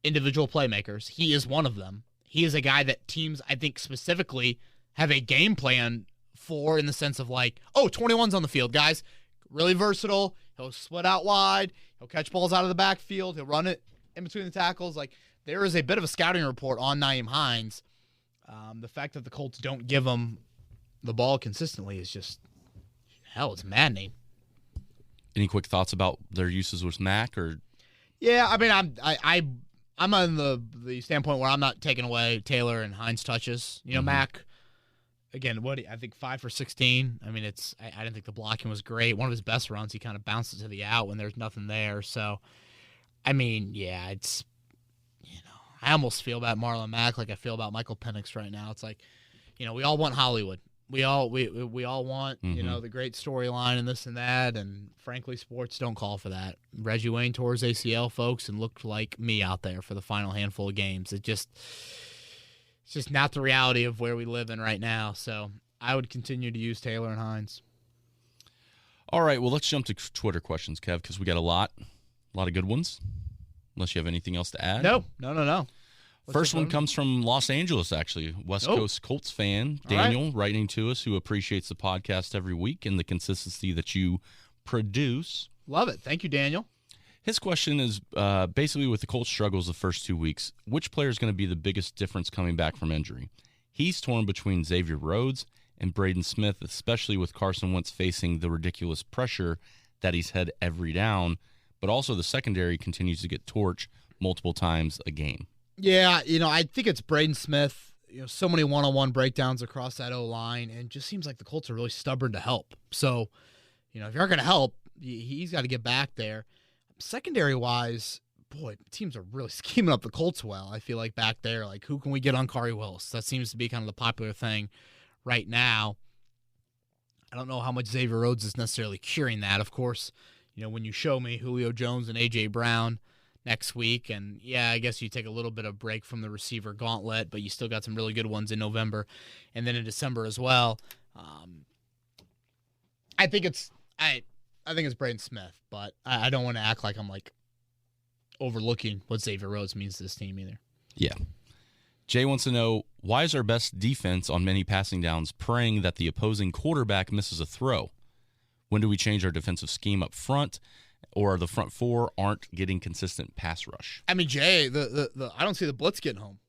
individual playmakers. He is one of them. He is a guy that teams, I think, specifically have a game plan for in the sense of 21's on the field, guys. Really versatile. He'll split out wide. He'll catch balls out of the backfield. He'll run it in between the tackles. There is a bit of a scouting report on Nyheim Hines. The fact that the Colts don't give him the ball consistently is just, it's maddening. Any quick thoughts about their uses with Mack? Or yeah, I mean, I'm on the standpoint where I'm not taking away Taylor and Hines touches. Mack, again, I think 5 for 16. I mean, I didn't think the blocking was great. One of his best runs, he kind of bounces to the out when there's nothing there. So, I mean, yeah, it's, I almost feel about Marlon Mack like I feel about Michael Penix right now. It's like, we all want Hollywood. We all want, the great storyline and this and that, and frankly, sports don't call for that. Reggie Wayne tore his ACL, folks, and looked like me out there for the final handful of games. It's just not the reality of where we live in right now. So I would continue to use Taylor and Hines. All right, well, let's jump to Twitter questions, Kev, because we got a lot of good ones. Unless you have anything else to add. No. First one comes from Los Angeles, actually. West Coast Colts fan, Daniel, writing to us, who appreciates the podcast every week and the consistency that you produce. Love it. Thank you, Daniel. His question is basically with the Colts struggles the first 2 weeks, which player is going to be the biggest difference coming back from injury? He's torn between Xavier Rhodes and Braden Smith, especially with Carson Wentz facing the ridiculous pressure that he's had every down, but also the secondary continues to get torched multiple times a game. Yeah, I think it's Braden Smith. So many one-on-one breakdowns across that O-line, and it just seems like the Colts are really stubborn to help. So, if you're going to help, he's got to get back there. Secondary-wise, boy, teams are really scheming up the Colts well, I feel like, back there. Like, who can we get on Kari Willis? That seems to be kind of the popular thing right now. I don't know how much Xavier Rhodes is necessarily curing that. Of course, when you show me Julio Jones and A.J. Brown next week, and yeah, I guess you take a little bit of break from the receiver gauntlet, but you still got some really good ones in November and then in December as well. I think it's Braden Smith, but I don't want to act like I'm like overlooking what Xavier Rhodes means to this team either. Yeah. Jay wants to know, why is our best defense on many passing downs praying that the opposing quarterback misses a throw? When do we change our defensive scheme up front, or the front four aren't getting consistent pass rush? I mean, Jay, I don't see the blitz getting home.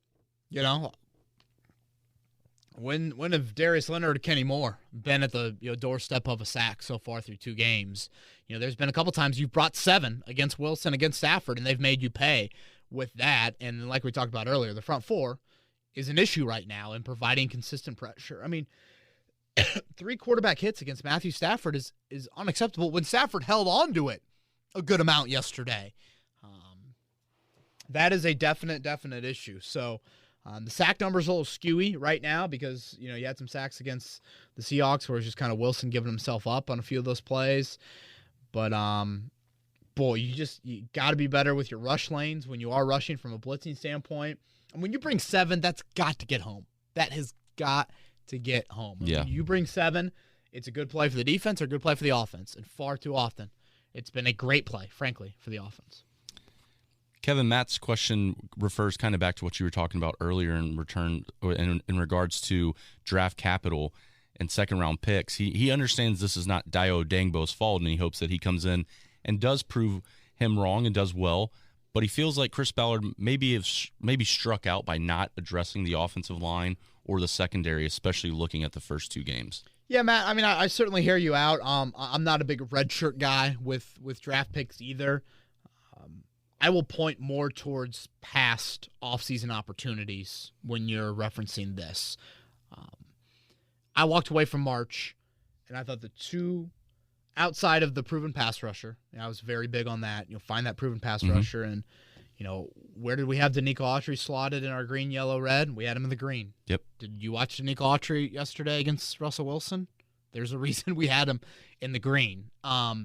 When have Darius Leonard or Kenny Moore been at the doorstep of a sack so far through 2 games? There's been a couple times you've brought 7 against Wilson, against Stafford, and they've made you pay with that. And like we talked about earlier, the front four is an issue right now in providing consistent pressure. I mean, 3 quarterback hits against Matthew Stafford is unacceptable when Stafford held on to it a good amount yesterday. That is a definite issue. So the sack number is a little skewy right now because, you had some sacks against the Seahawks where it's just kind of Wilson giving himself up on a few of those plays. But, boy, you got to be better with your rush lanes when you are rushing from a blitzing standpoint. And when you bring 7, that's got to get home. That has got to get home. Yeah. When you bring 7, it's a good play for the defense or a good play for the offense. And far too often, it's been a great play, frankly, for the offense. Kevin, Matt's question refers kind of back to what you were talking about earlier in regards to draft capital and second-round picks. He understands this is not Dio Dangbo's fault, and he hopes that he comes in and does prove him wrong and does well. But he feels like Chris Ballard maybe struck out by not addressing the offensive line or the secondary, especially looking at the first 2 games. Yeah, Matt, I mean, I certainly hear you out. I'm not a big redshirt guy with draft picks either. I will point more towards past offseason opportunities when you're referencing this. I walked away from March, and I thought the 2 outside of the proven pass rusher, and I was very big on that. Find that proven pass rusher, and where did we have Danico Autry slotted in our green, yellow, red? We had him in the green. Yep. Did you watch Danico Autry yesterday against Russell Wilson? There's a reason we had him in the green. I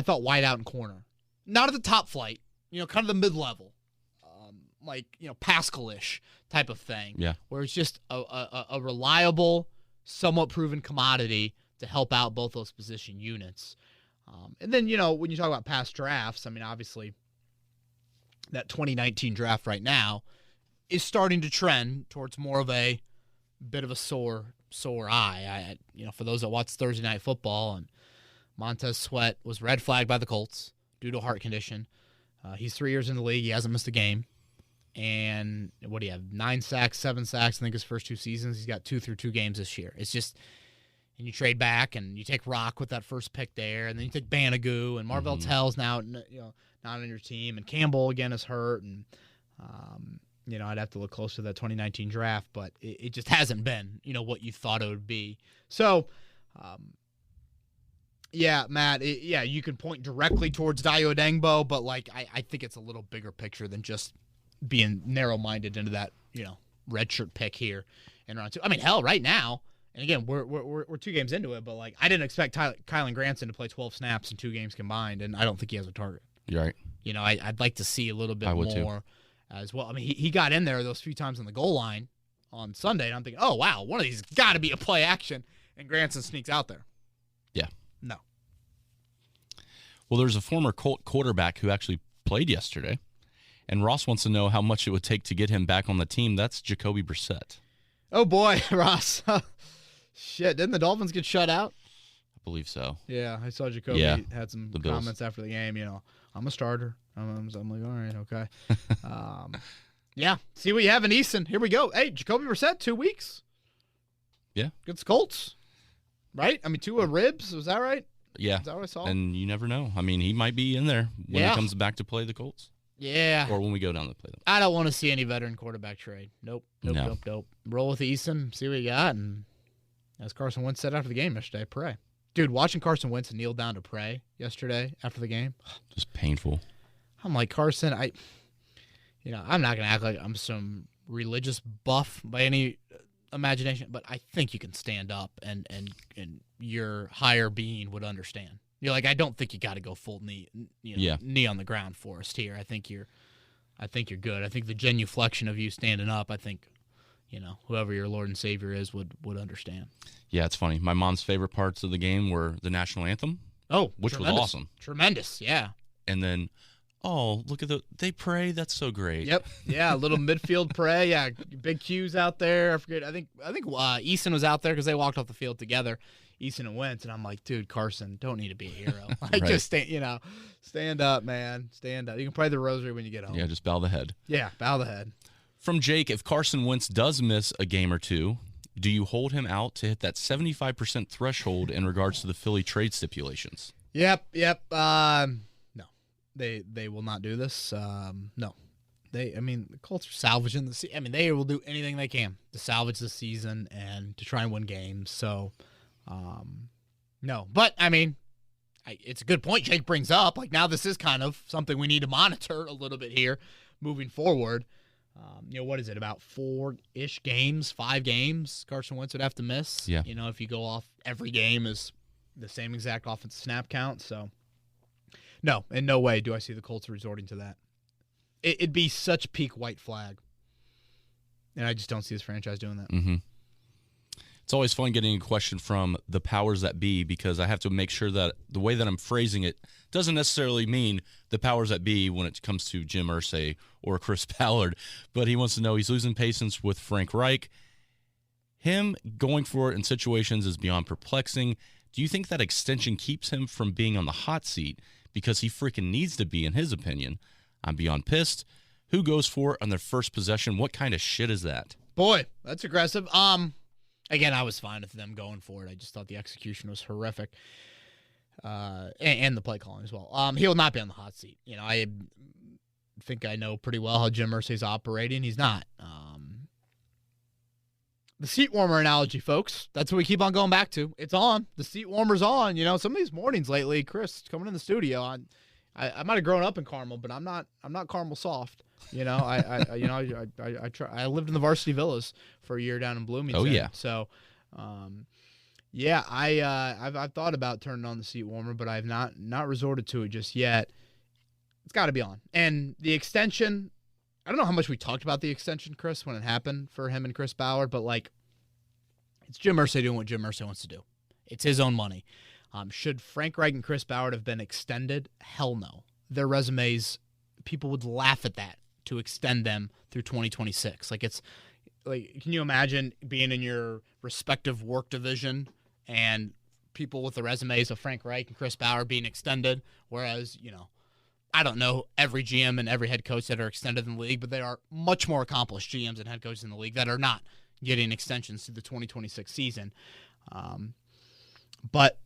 thought wide out and corner. Not at the top flight, kind of the mid-level, Pascal-ish type of thing. Yeah. Where it's just a reliable, somewhat proven commodity to help out both those position units. And then, when you talk about past drafts, I mean, obviously that 2019 draft right now is starting to trend towards more of a bit of a sore eye. For those that watch Thursday Night Football, and Montez Sweat was red flagged by the Colts due to a heart condition. He's 3 years in the league. He hasn't missed a game. And what do you have? 9 sacks, 7 sacks, I think his first 2 seasons. He's got 2 through 2 games this year. It's just, and you trade back and you take Rock with that first pick there, and then you take Banagoo, and Marvell Tell's now not on your team, and Campbell again is hurt, and I'd have to look close to that 2019 draft, but it just hasn't been what you thought it would be. So, yeah, Matt, you can point directly towards Dio Dangbo, but I think it's a little bigger picture than just being narrow-minded into that redshirt pick here in round 2. I mean, hell, right now. And again, we're 2 games into it, but I didn't expect Kylan Granson to play 12 snaps in 2 games combined, and I don't think he has a target. You're right. I'd like to see a little bit more too. as well. I mean, he got in there those few times on the goal line on Sunday, and I'm thinking, oh wow, one of these got to be a play action, and Granson sneaks out there. Yeah. No. Well, there's a former Colt quarterback who actually played yesterday, and Ross wants to know how much it would take to get him back on the team. That's Jacoby Brissett. Oh boy, Ross. Shit, didn't the Dolphins get shut out? I believe so. Yeah, I saw Jacoby had some comments after the game. I'm a starter. I'm like, all right, okay. Yeah. See what you have in Easton. Here we go. Hey, Jacoby Brissett, 2 weeks. Yeah. Against Colts. Right? I mean, 2 ribs. Was that right? Yeah. Is that what I saw? And you never know. I mean, he might be in there when he comes back to play the Colts. Yeah. Or when we go down to play them. I don't want to see any veteran quarterback trade. Nope. Roll with Easton, see what you got, and as Carson Wentz said after the game yesterday, pray. Dude, watching Carson Wentz kneel down to pray yesterday after the game. Just painful. I'm like, Carson, I'm not going to act like I'm some religious buff by any imagination, but I think you can stand up and your higher being would understand. You're like, I don't think you got to go full knee, knee on the ground for us here. I think you're good. I think the genuflection of you standing up, I think, whoever your Lord and Savior is would understand. Yeah, it's funny. My mom's favorite parts of the game were the national anthem. Oh, which was awesome. Tremendous, yeah. And then, look at they pray. That's so great. Yep. Yeah, a little midfield pray. Yeah, big Q's out there. I forget. I think Easton was out there because they walked off the field together. Easton and Wentz, and I'm like, dude, Carson, don't need to be a hero. Like, right. Just stand up, man. Stand up. You can pray the rosary when you get home. Yeah, just bow the head. Yeah, bow the head. From Jake, if Carson Wentz does miss a game or two, do you hold him out to hit that 75% threshold in regards to the Philly trade stipulations? Yep. No, they will not do this. No. The Colts are salvaging the season. I mean, they will do anything they can to salvage the season and to try and win games. So, no. But, I mean, it's a good point Jake brings up. Like, now this is kind of something we need to monitor a little bit here moving forward. What is it, about 4-ish games, 5 games Carson Wentz would have to miss? Yeah. If you go off every game is the same exact offensive snap count. So, no, in no way do I see the Colts resorting to that. It'd be such peak white flag. And I just don't see this franchise doing that. Mm-hmm. It's always fun getting a question from the powers that be because I have to make sure that the way that I'm phrasing it doesn't necessarily mean the powers that be when it comes to Jim Irsay or Chris Ballard. But he wants to know he's losing patience with Frank Reich. Him going for it in situations is beyond perplexing. Do you think that extension keeps him from being on the hot seat because he freaking needs to be, in his opinion? I'm beyond pissed. Who goes for it on their first possession? What kind of shit is that? Boy, that's aggressive. Again, I was fine with them going for it. I just thought the execution was horrific, and the play calling as well. He will not be on the hot seat. I think I know pretty well how Jim Irsay's operating. He's not. The seat warmer analogy, folks. That's what we keep on going back to. It's on. The seat warmer's on. Some of these mornings lately, Chris coming in the studio, I might have grown up in Carmel, but I'm not Carmel soft. I lived in the Varsity Villas for a year down in Bloomington. Oh yeah. So, I've thought about turning on the seat warmer, but I've not resorted to it just yet. It's got to be on. And the extension, I don't know how much we talked about the extension, Chris, when it happened for him and Chris Ballard, but it's Jim Irsay doing what Jim Irsay wants to do. It's his own money. Should Frank Reich and Chris Ballard have been extended? Hell no. Their resumes, people would laugh at that to extend them through 2026. Can you imagine being in your respective work division and people with the resumes of Frank Reich and Chris Ballard being extended, whereas, I don't know every GM and every head coach that are extended in the league, but there are much more accomplished GMs and head coaches in the league that are not getting extensions to the 2026 season. But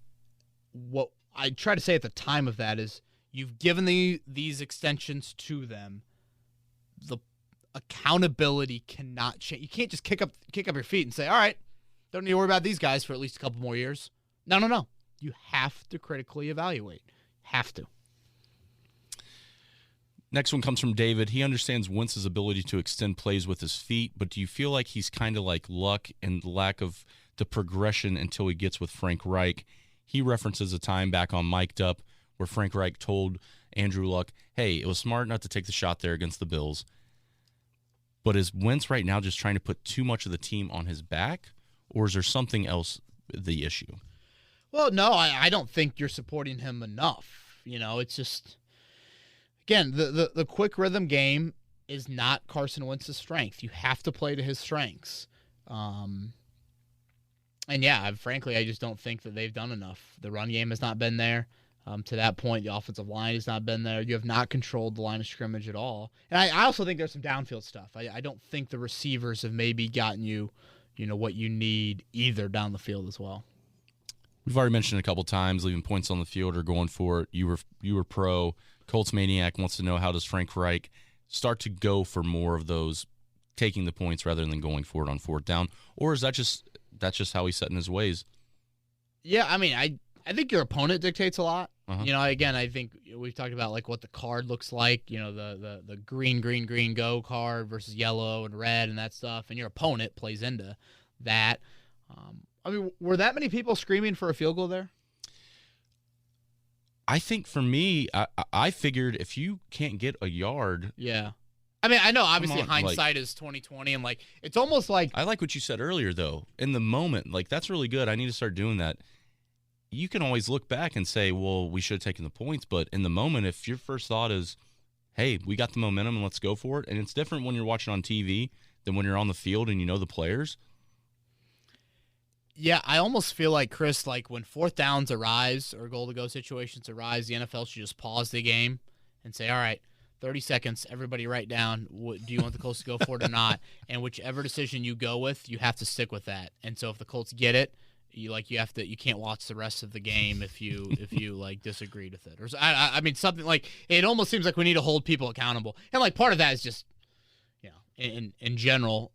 what I try to say at the time of that is you've given these extensions to them. The accountability cannot change. You can't just kick up your feet and say, all right, don't need to worry about these guys for at least a couple more years. No. You have to critically evaluate. Have to. Next one comes from David. He understands Wentz's ability to extend plays with his feet, but do you feel like he's kind of like Luck and lack of the progression until he gets with Frank Reich? He references a time back on Mic'd Up where Frank Reich told Andrew Luck, hey, it was smart not to take the shot there against the Bills. But is Wentz right now just trying to put too much of the team on his back, or is there something else the issue? Well, no, I don't think you're supporting him enough. It's just, again, the quick rhythm game is not Carson Wentz's strength. You have to play to his strengths. And yeah, frankly, I just don't think that they've done enough. The run game has not been there. To that point, the offensive line has not been there. You have not controlled the line of scrimmage at all. And I also think there's some downfield stuff. I don't think the receivers have maybe gotten you, what you need either down the field as well. We've already mentioned a couple times leaving points on the field or going for it. You were pro. Colts Maniac wants to know, how does Frank Reich start to go for more of those, taking the points rather than going for it on fourth down? Or is that's just how he's set in his ways? Yeah, I mean, I think your opponent dictates a lot. Uh-huh. Again, I think we've talked about like what the card looks like, the green go card versus yellow and red and that stuff, and your opponent plays into that. I mean, were that many people screaming for a field goal there? I think for me, I figured if you can't get a yard. Yeah. I mean, I know obviously hindsight is 20/20, and like it's almost like I like what you said earlier though. In the moment, like that's really good. I need to start doing that. You can always look back and say, well, we should have taken the points, but in the moment, if your first thought is, hey, we got the momentum and let's go for it, and it's different when you're watching on TV than when you're on the field and you know the players. Yeah, I almost feel like, Chris, like when fourth downs arise or goal-to-go situations arise, the NFL should just pause the game and say, all right, 30 seconds, everybody write down, do you want the Colts to go for it or not? And whichever decision you go with, you have to stick with that. And so if the Colts get it, you can't watch the rest of the game if you like disagreed with it. Or I mean something like, it almost seems like we need to hold people accountable. And like part of that is just, in general,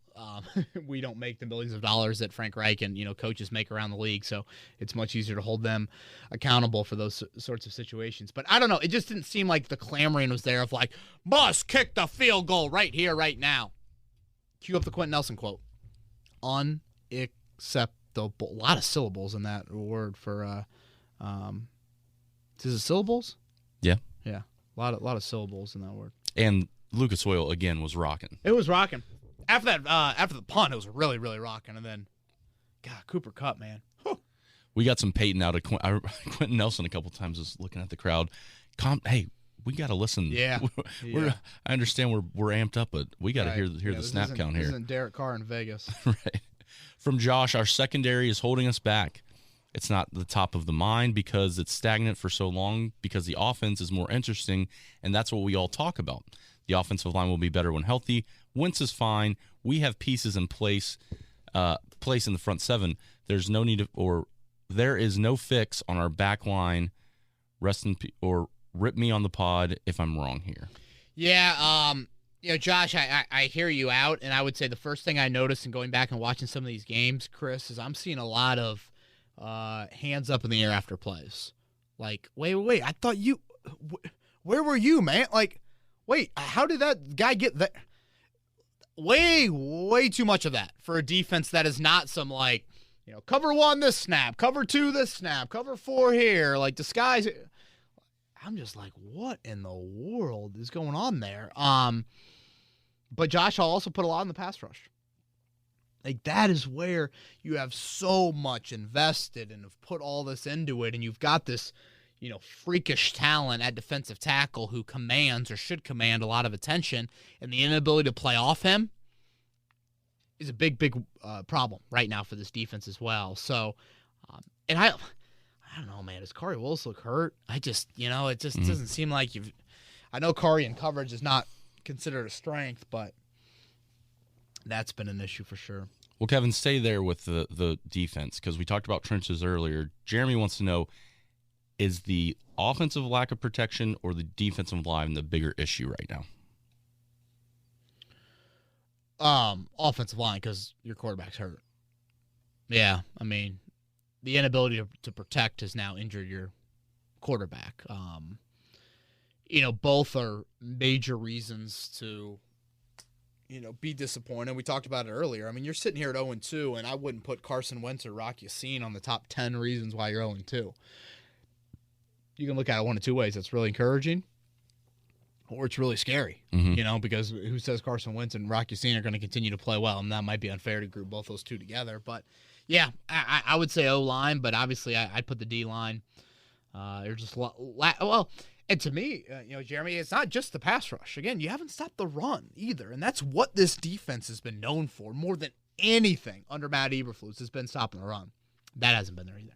we don't make the millions of dollars that Frank Reich and coaches make around the league, so it's much easier to hold them accountable for those sorts of situations. But I don't know, it just didn't seem like the clamoring was there of like, must kick the field goal right here, right now. Cue up the Quentin Nelson quote. Unacceptable. A lot of syllables in that word for is it syllables? Yeah. A lot of syllables in that word. And Lucas Oil again was rocking. It was rocking. After that, after the punt, it was really, really rocking. And then, God, Cooper Kupp, man. Whew. We got some Peyton out of Quentin Nelson a couple times. Was looking at the crowd. Hey, we got to listen. Yeah. I understand we're amped up, but we got to hear the snap count here. This isn't Derek Carr in Vegas. Right. From Josh, our secondary is holding us back. It's not the top of the mind because it's stagnant for so long, because the offense is more interesting, and that's what we all talk about. The offensive line will be better when healthy. Wentz is fine. We have pieces in place in the front seven. There is no fix on our back line. Or rip me on the pod if I'm wrong here. Yeah, Josh, I hear you out, and I would say the first thing I noticed in going back and watching some of these games, Chris, is I'm seeing a lot of hands up in the air after plays. Like, wait, I thought you – where were you, man? Like, wait, how did that guy get there? Way too much of that for a defense that is not some, like, cover one this snap, cover two this snap, cover four here, like disguise it. I'm just like, what in the world is going on there? But Josh, I'll also put a lot in the pass rush. Like, that is where you have so much invested and have put all this into it, and you've got this, freakish talent at defensive tackle who commands or should command a lot of attention, and the inability to play off him is a big problem right now for this defense as well. So, and I don't know, man. Does Kari Willis look hurt? I just, it just doesn't seem like I know Kari in coverage is not considered a strength, but that's been an issue for sure. Well, Kevin, stay there with the defense, because we talked about trenches earlier. Jeremy wants to know, is the offensive lack of protection or the defensive line the bigger issue right now? Offensive line, because your quarterback's hurt. Yeah, I mean, the inability to protect has now injured your quarterback. Both are major reasons to, be disappointed. We talked about it earlier. I mean, you're sitting here at 0-2, and I wouldn't put Carson Wentz or Rock Ya-Sin on the top 10 reasons why you're 0-2. You can look at it one of two ways. That's really encouraging, or it's really scary, because who says Carson Wentz and Rock Ya-Sin are going to continue to play well? And that might be unfair to group both those two together. But, yeah, I would say O-line, but obviously I'd put the D-line. They're just well, and to me, Jeremy, it's not just the pass rush. Again, you haven't stopped the run either, and that's what this defense has been known for more than anything under Matt Eberflus has been stopping the run. That hasn't been there either.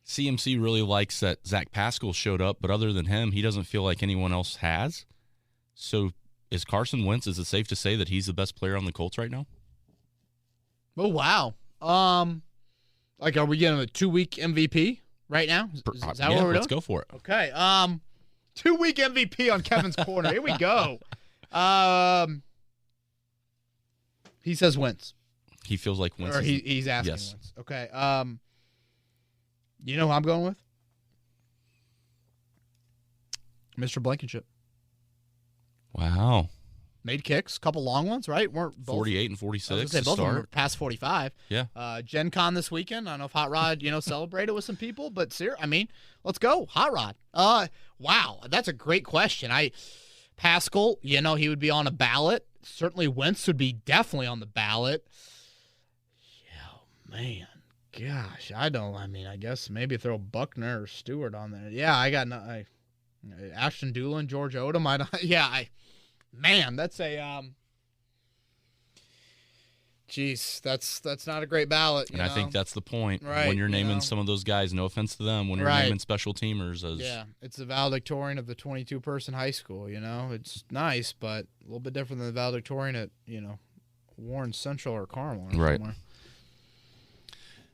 CMC really likes that Zach Pascal showed up, but other than him, he doesn't feel like anyone else has. So is Carson Wentz, is it safe to say that he's the best player on the Colts right now? Oh, wow. Like, are we getting a 2-week MVP right now? Is that what we're doing? Let's go for it. Okay. 2-week MVP on Kevin's corner. Here we go. He says Wentz. He feels like Wentz. Or he's asking Wentz. Okay. You know who I'm going with? Mr. Blankenship. Wow. Made kicks, couple long ones, right? Weren't both 48 and 46 both to of them start. were past 45. Yeah. Gen Con this weekend. I don't know if Hot Rod, celebrated with some people, but let's go. Hot Rod. Wow, that's a great question. Pascal, he would be on a ballot. Certainly Wentz would be definitely on the ballot. Yeah, man. Gosh, I guess maybe throw Buckner or Stewart on there. Yeah, I got Ashton Doolin, George Odom. Man, that's a that's not a great ballot. I think that's the point. Right, when you're naming some of those guys, no offense to them, when you're naming special teamers it's the valedictorian of the 22-person high school, It's nice, but a little bit different than the valedictorian at, Warren Central or Carmel or right. somewhere.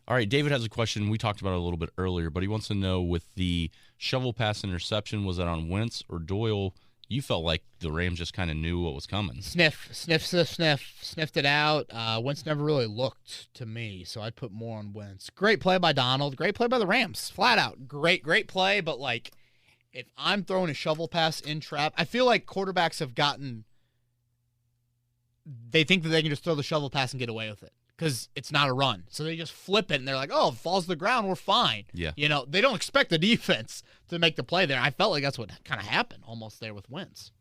All right, David has a question. We talked about it a little bit earlier, but he wants to know, with the shovel pass interception, was that on Wentz or Doyle? You felt like the Rams just kind of knew what was coming. Sniffed it out. Wentz never really looked to me, so I'd put more on Wentz. Great play by Donald. Great play by the Rams. Flat out. Great play, but, if I'm throwing a shovel pass in trap, I feel like quarterbacks have they think that they can just throw the shovel pass and get away with it because it's not a run. So they just flip it, and they're like, oh, if it falls to the ground, we're fine. Yeah. They don't expect the defense to make the play there. I felt like that's what kind of happened almost there with Wentz.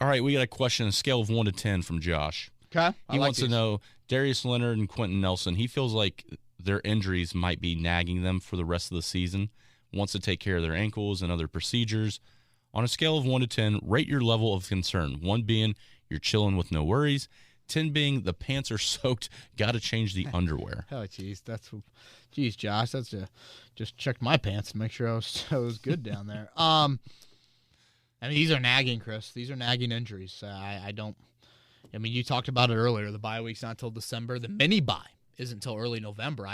All right, we got a question, a scale of 1 to 10 from Josh. Okay. He wants to know, Darius Leonard and Quentin Nelson, he feels like their injuries might be nagging them for the rest of the season, wants to take care of their ankles and other procedures. On a scale of 1 to 10, rate your level of concern. 1 being you're chilling with no worries. 10 being the pants are soaked, got to change the underwear. Oh, jeez. Josh, that's just checked my pants to make sure I was good down there. These are nagging, Chris. These are nagging injuries. You talked about it earlier. The bye week's not until December. The mini bye isn't until early November.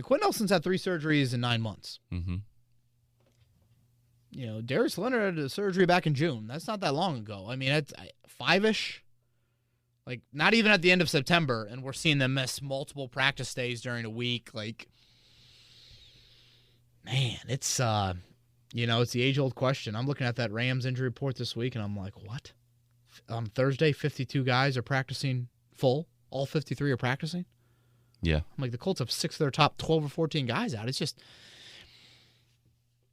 Quentin Nelson's had 3 surgeries in 9 months. Mm-hmm. Darius Leonard had a surgery back in June. That's not that long ago. It's 5-ish. Not even at the end of September, and we're seeing them miss multiple practice days during a week. Man, it's it's the age-old question. I'm looking at that Rams injury report this week, and I'm like, what? On Thursday, 52 guys are practicing full. All 53 are practicing? Yeah. I'm like, the Colts have 6 of their top 12 or 14 guys out. It's just,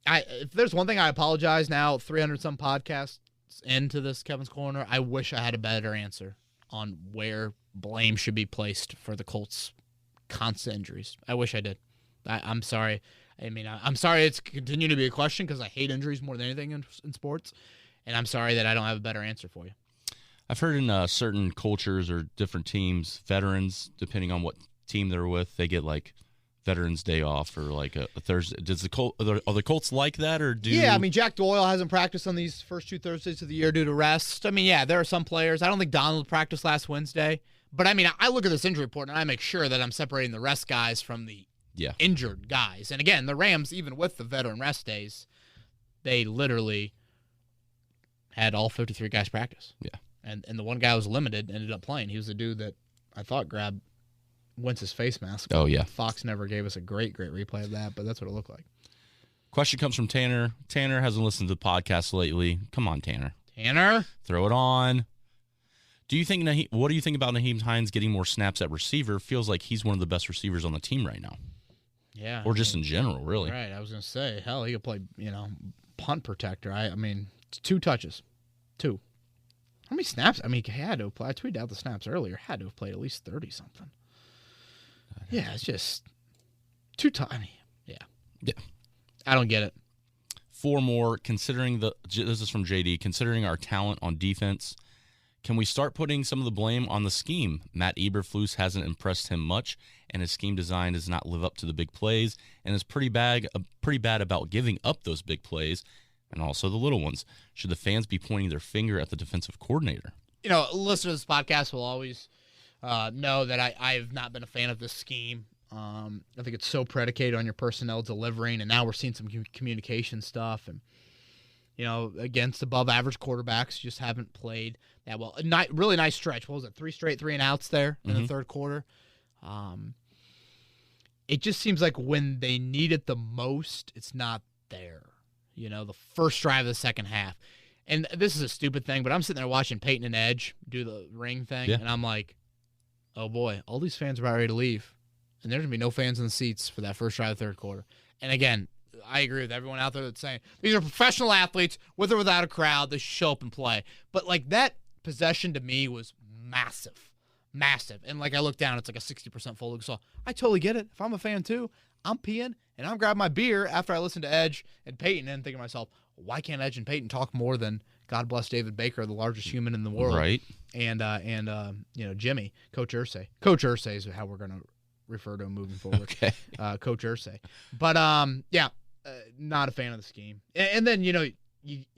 if there's one thing I apologize now, 300-some podcasts into this Kevin's Corner, I wish I had a better answer on where blame should be placed for the Colts' constant injuries. I wish I did. I'm sorry. I'm sorry it's continuing to be a question because I hate injuries more than anything in sports, and I'm sorry that I don't have a better answer for you. I've heard in certain cultures or different teams, veterans, depending on what team they're with, they get Veterans Day off or a Thursday. Are the Colts like that or do? Yeah, Jack Doyle hasn't practiced on these first 2 Thursdays of the year due to rest. There are some players. I don't think Donald practiced last Wednesday, but I look at this injury report and I make sure that I'm separating the rest guys from the injured guys. And again, the Rams, even with the veteran rest days, they literally had all 53 guys practice. Yeah, and the one guy was limited, ended up playing. He was the dude that I thought grabbed Wentz's face mask. Oh, yeah. Fox never gave us a great replay of that, but that's what it looked like. Question comes from Tanner. Tanner hasn't listened to the podcast lately. Come on, Tanner. Throw it on. What do you think about Naheem Hines getting more snaps at receiver? Feels like he's one of the best receivers on the team right now. Yeah. Or just in general, really. Right. I was going to say, hell, he could play, punt protector. 2 touches. 2. How many snaps? He had to have played. I tweeted out the snaps earlier. Had to have played at least 30-something. Yeah, it's just 2 times. Yeah. I don't get it. 4 more, this is from JD, considering our talent on defense, Can we start putting some of the blame on the scheme? Matt Eberflus hasn't impressed him much, and his scheme design does not live up to the big plays, and is pretty bad about giving up those big plays, and also the little ones. Should the fans be pointing their finger at the defensive coordinator? Listeners to this podcast will always know that I have not been a fan of this scheme. I think it's so predicated on your personnel delivering, and now we're seeing some communication stuff, and against above-average quarterbacks, just haven't played that well. Really nice stretch. What was it, 3 straight 3-and-outs there in the third quarter? It just seems like when they need it the most, it's not there. The first drive of the second half. And this is a stupid thing, but I'm sitting there watching Peyton and Edge do the ring thing, and I'm like, oh, boy, all these fans are about ready to leave, and there's going to be no fans in the seats for that first drive of the third quarter. And, again, I agree with everyone out there that's saying these are professional athletes, with or without a crowd. They should show up and play. But, that possession to me was massive. And, I look down, it's like a 60% folding. So I totally get it. If I'm a fan, too, I'm peeing, and I'm grabbing my beer after I listen to Edge and Peyton and thinking to myself, why can't Edge and Peyton talk more than God bless David Baker, the largest human in the world? Right. And Jimmy, Coach Irsay. Coach Irsay is how we're going to refer to him moving forward. Okay. Coach Irsay. But, not a fan of the scheme. And then, you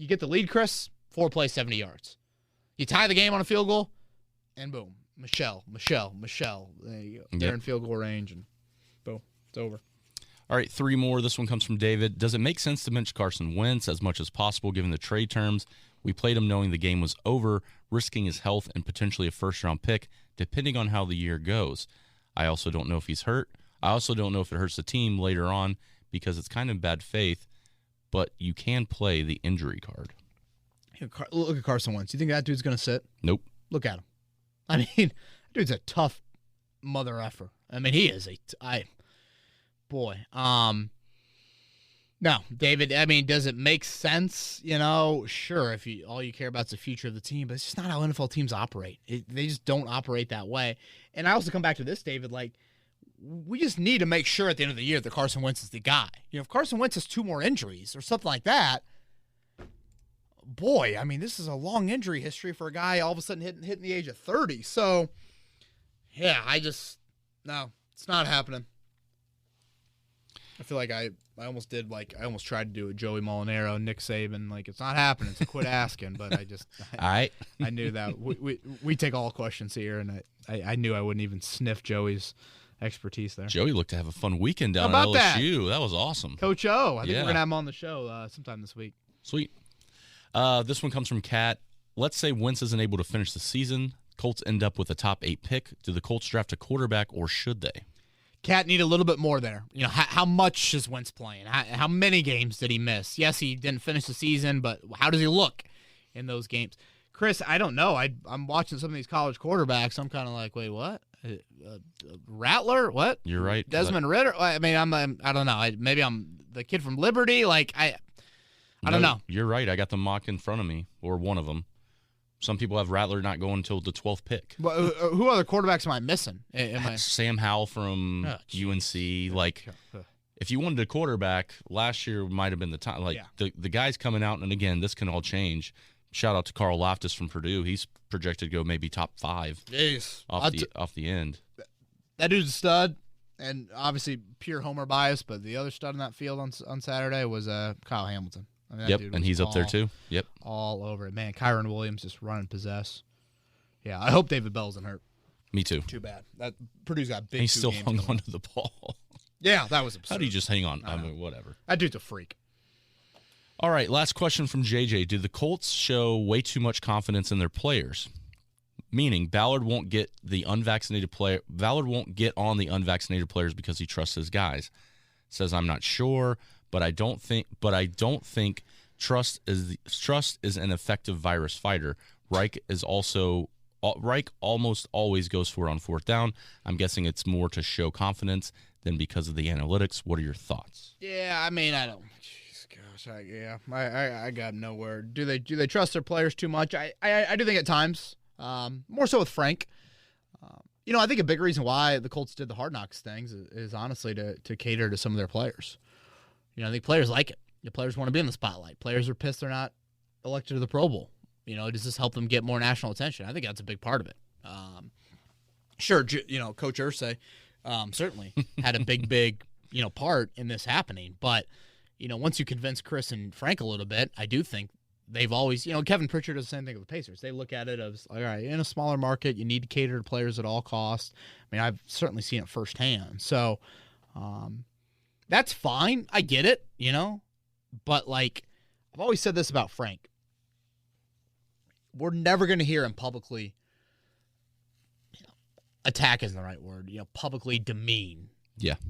get the lead, Chris, 4 plays, 70 yards. You tie the game on a field goal, and boom, Michelle. There you go. They're in field goal range, and boom, it's over. All right, 3 more. This one comes from David. Does it make sense to bench Carson Wentz as much as possible given the trade terms? We played him knowing the game was over, risking his health and potentially a first-round pick, depending on how the year goes. I also don't know if he's hurt. I also don't know if it hurts the team later on because it's kind of bad faith, but you can play the injury card. Look at Carson Wentz. You think that dude's going to sit? Nope. Look at him. I mean, that dude's a tough mother effer. I mean, he is boy. No, David, I mean, does it make sense? Sure, if all you care about is the future of the team, but it's just not how NFL teams operate. They just don't operate that way. And I also come back to this, David, we just need to make sure at the end of the year that Carson Wentz is the guy. If Carson Wentz has 2 more injuries or something like that, boy, I mean, this is a long injury history for a guy all of a sudden hitting the age of 30. So, yeah, no, it's not happening. I feel like I almost did, I almost tried to do a Joey Molinaro, Nick Saban. It's not happening, so quit asking. But I knew that. We take all questions here, and I knew I wouldn't even sniff Joey's expertise there. Joey looked to have a fun weekend down at LSU. That was awesome. Coach O. I think we're going to have him on the show sometime this week. Sweet. This one comes from Kat. Let's say Wentz isn't able to finish the season. Colts end up with a top 8 pick. Do the Colts draft a quarterback, or should they? Cat need a little bit more there. How much is Wentz playing? How many games did he miss? Yes, he didn't finish the season, but how does he look in those games? Chris, I don't know. I'm watching some of these college quarterbacks. I'm kind of like, wait, what? Rattler? What? You're right. Desmond Ridder? I mean, I don't know. Maybe I'm the kid from Liberty. I don't know. You're right. I got the mock in front of me, or one of them. Some people have Rattler not going until the 12th pick. Well, who other quarterbacks am I missing? Sam Howell from UNC. If you wanted a quarterback, last year might have been the time. The guys coming out, and again, this can all change. Shout out to Carl Loftus from Purdue. He's projected to go maybe top 5 off the end. That dude's a stud, and obviously pure homer bias, but the other stud in that field on Saturday was Kyle Hamilton. I mean, yep, and he's up there too. Yep. All over it. Man, Kyron Williams just running possess. Yeah, I hope David Bell's isn't hurt. Me too. Too bad. Purdue's got big. He still hung onto the ball. Yeah, that was absurd. How do you just hang on? I mean, whatever. That dude's a freak. All right, last question from JJ. Do the Colts show way too much confidence in their players? Meaning Ballard won't get the unvaccinated player. Ballard won't get on the unvaccinated players because he trusts his guys. Says I'm not sure. But I don't think trust is an effective virus fighter. Reich almost always goes for it on 4th down. I'm guessing it's more to show confidence than because of the analytics. What are your thoughts? Yeah, I mean, I don't. Gosh, I got nowhere. Do they trust their players too much? I do think at times, more so with Frank. I think a big reason why the Colts did the Hard Knocks things is honestly to cater to some of their players. I think players like it. The players want to be in the spotlight. Players are pissed they're not elected to the Pro Bowl. Does this help them get more national attention? I think that's a big part of it. Sure, Coach Irsay certainly had a big, part in this happening. But, once you convince Chris and Frank a little bit, I do think they've always, Kevin Pritchard does the same thing with the Pacers. They look at it as, all right, in a smaller market, you need to cater to players at all costs. I mean, I've certainly seen it firsthand. So that's fine. I get it, But, I've always said this about Frank. We're never going to hear him publicly, attack isn't the right word, publicly demean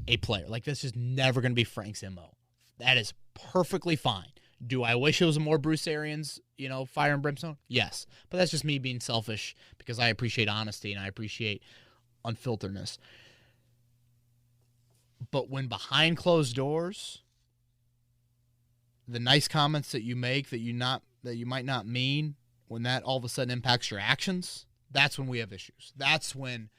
a player. That's just never going to be Frank's MO. That is perfectly fine. Do I wish it was a more Bruce Arians, fire and brimstone? Yes. But that's just me being selfish because I appreciate honesty and I appreciate unfilteredness. But when behind closed doors, the nice comments that you make that you might not mean, when that all of a sudden impacts your actions, that's when we have issues. That's when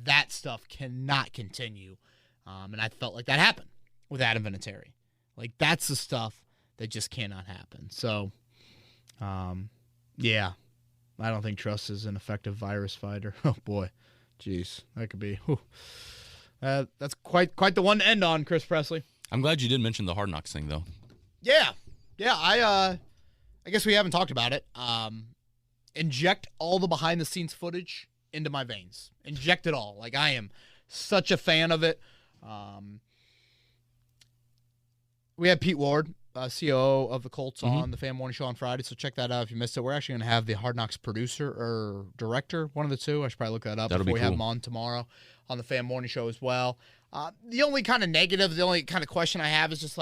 that stuff cannot continue. And I felt like that happened with Adam Vinatieri. That's the stuff that just cannot happen. So, yeah, I don't think trust is an effective virus fighter. Oh, boy. Jeez, that could be. That's quite the one to end on, Chris Presley. I'm glad you did mention the Hard Knocks thing, though. Yeah, I guess we haven't talked about it. Inject all the behind-the-scenes footage into my veins. Inject it all. I am such a fan of it. We had Pete Ward, COO of the Colts, on the Fan Morning Show on Friday, so check that out if you missed it. We're actually going to have the Hard Knocks producer or director, one of the two. I should probably look that up before we have him on tomorrow on the Fan Morning Show as well. The only kind of negative, the only kind of question I have is just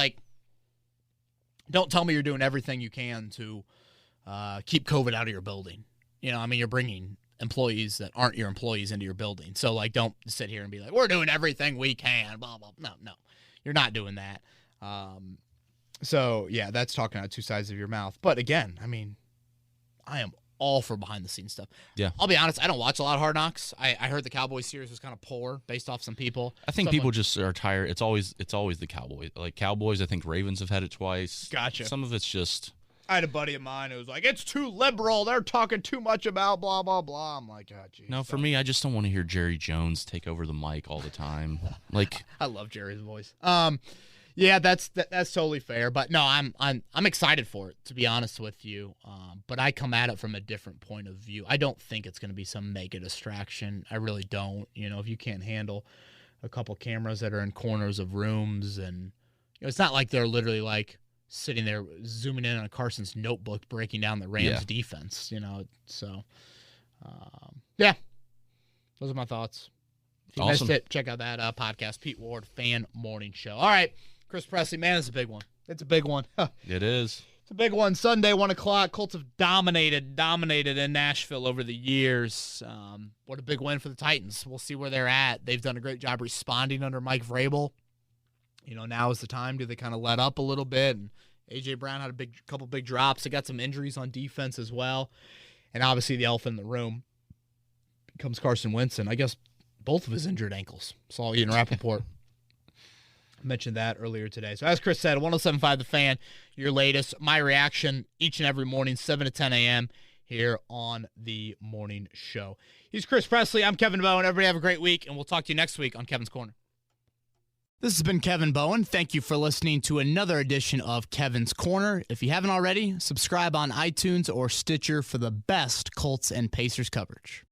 don't tell me you're doing everything you can to keep COVID out of your building. You're bringing employees that aren't your employees into your building. So, don't sit here and be like, we're doing everything we can, blah, blah. No. You're not doing that. So, yeah, that's talking out two sides of your mouth. But, again, I am all for behind-the-scenes stuff. Yeah. I'll be honest, I don't watch a lot of Hard Knocks. I heard the Cowboys series was kind of poor based off some people. I think people just are tired. It's always the Cowboys. Cowboys, I think Ravens have had it twice. Gotcha. Some of it's just... I had a buddy of mine who was like, it's too liberal. They're talking too much about blah, blah, blah. I'm like, oh, geez. No, for me, I just don't want to hear Jerry Jones take over the mic all the time. I love Jerry's voice. Yeah, that's totally fair. But no, I'm excited for it, to be honest with you. But I come at it from a different point of view. I don't think it's going to be some mega distraction. I really don't. If you can't handle a couple cameras that are in corners of rooms, and it's not like they're literally sitting there zooming in on Carson's notebook breaking down the Rams defense, So, yeah, those are my thoughts. If you missed it, check out that podcast, Pete Ward Fan Morning Show. All right, Chris Presley, man, it's a big one. It's a big one. It is. It's a big one. Sunday, 1 o'clock. Colts have dominated in Nashville over the years. What a big win for the Titans. We'll see where they're at. They've done a great job responding under Mike Vrabel. Now is the time. Do they kind of let up a little bit? And A.J. Brown had a couple big drops. They got some injuries on defense as well. And obviously the elephant in the room becomes Carson Wentz, and I guess both of his injured ankles. Saw Ian Rappaport mentioned that earlier today. So as Chris said, 107.5 The Fan, your latest. My reaction each and every morning, 7 to 10 a.m. here on the morning show. He's Chris Presley. I'm Kevin Bowen. Everybody have a great week, and we'll talk to you next week on Kevin's Corner. This has been Kevin Bowen. Thank you for listening to another edition of Kevin's Corner. If you haven't already, subscribe on iTunes or Stitcher for the best Colts and Pacers coverage.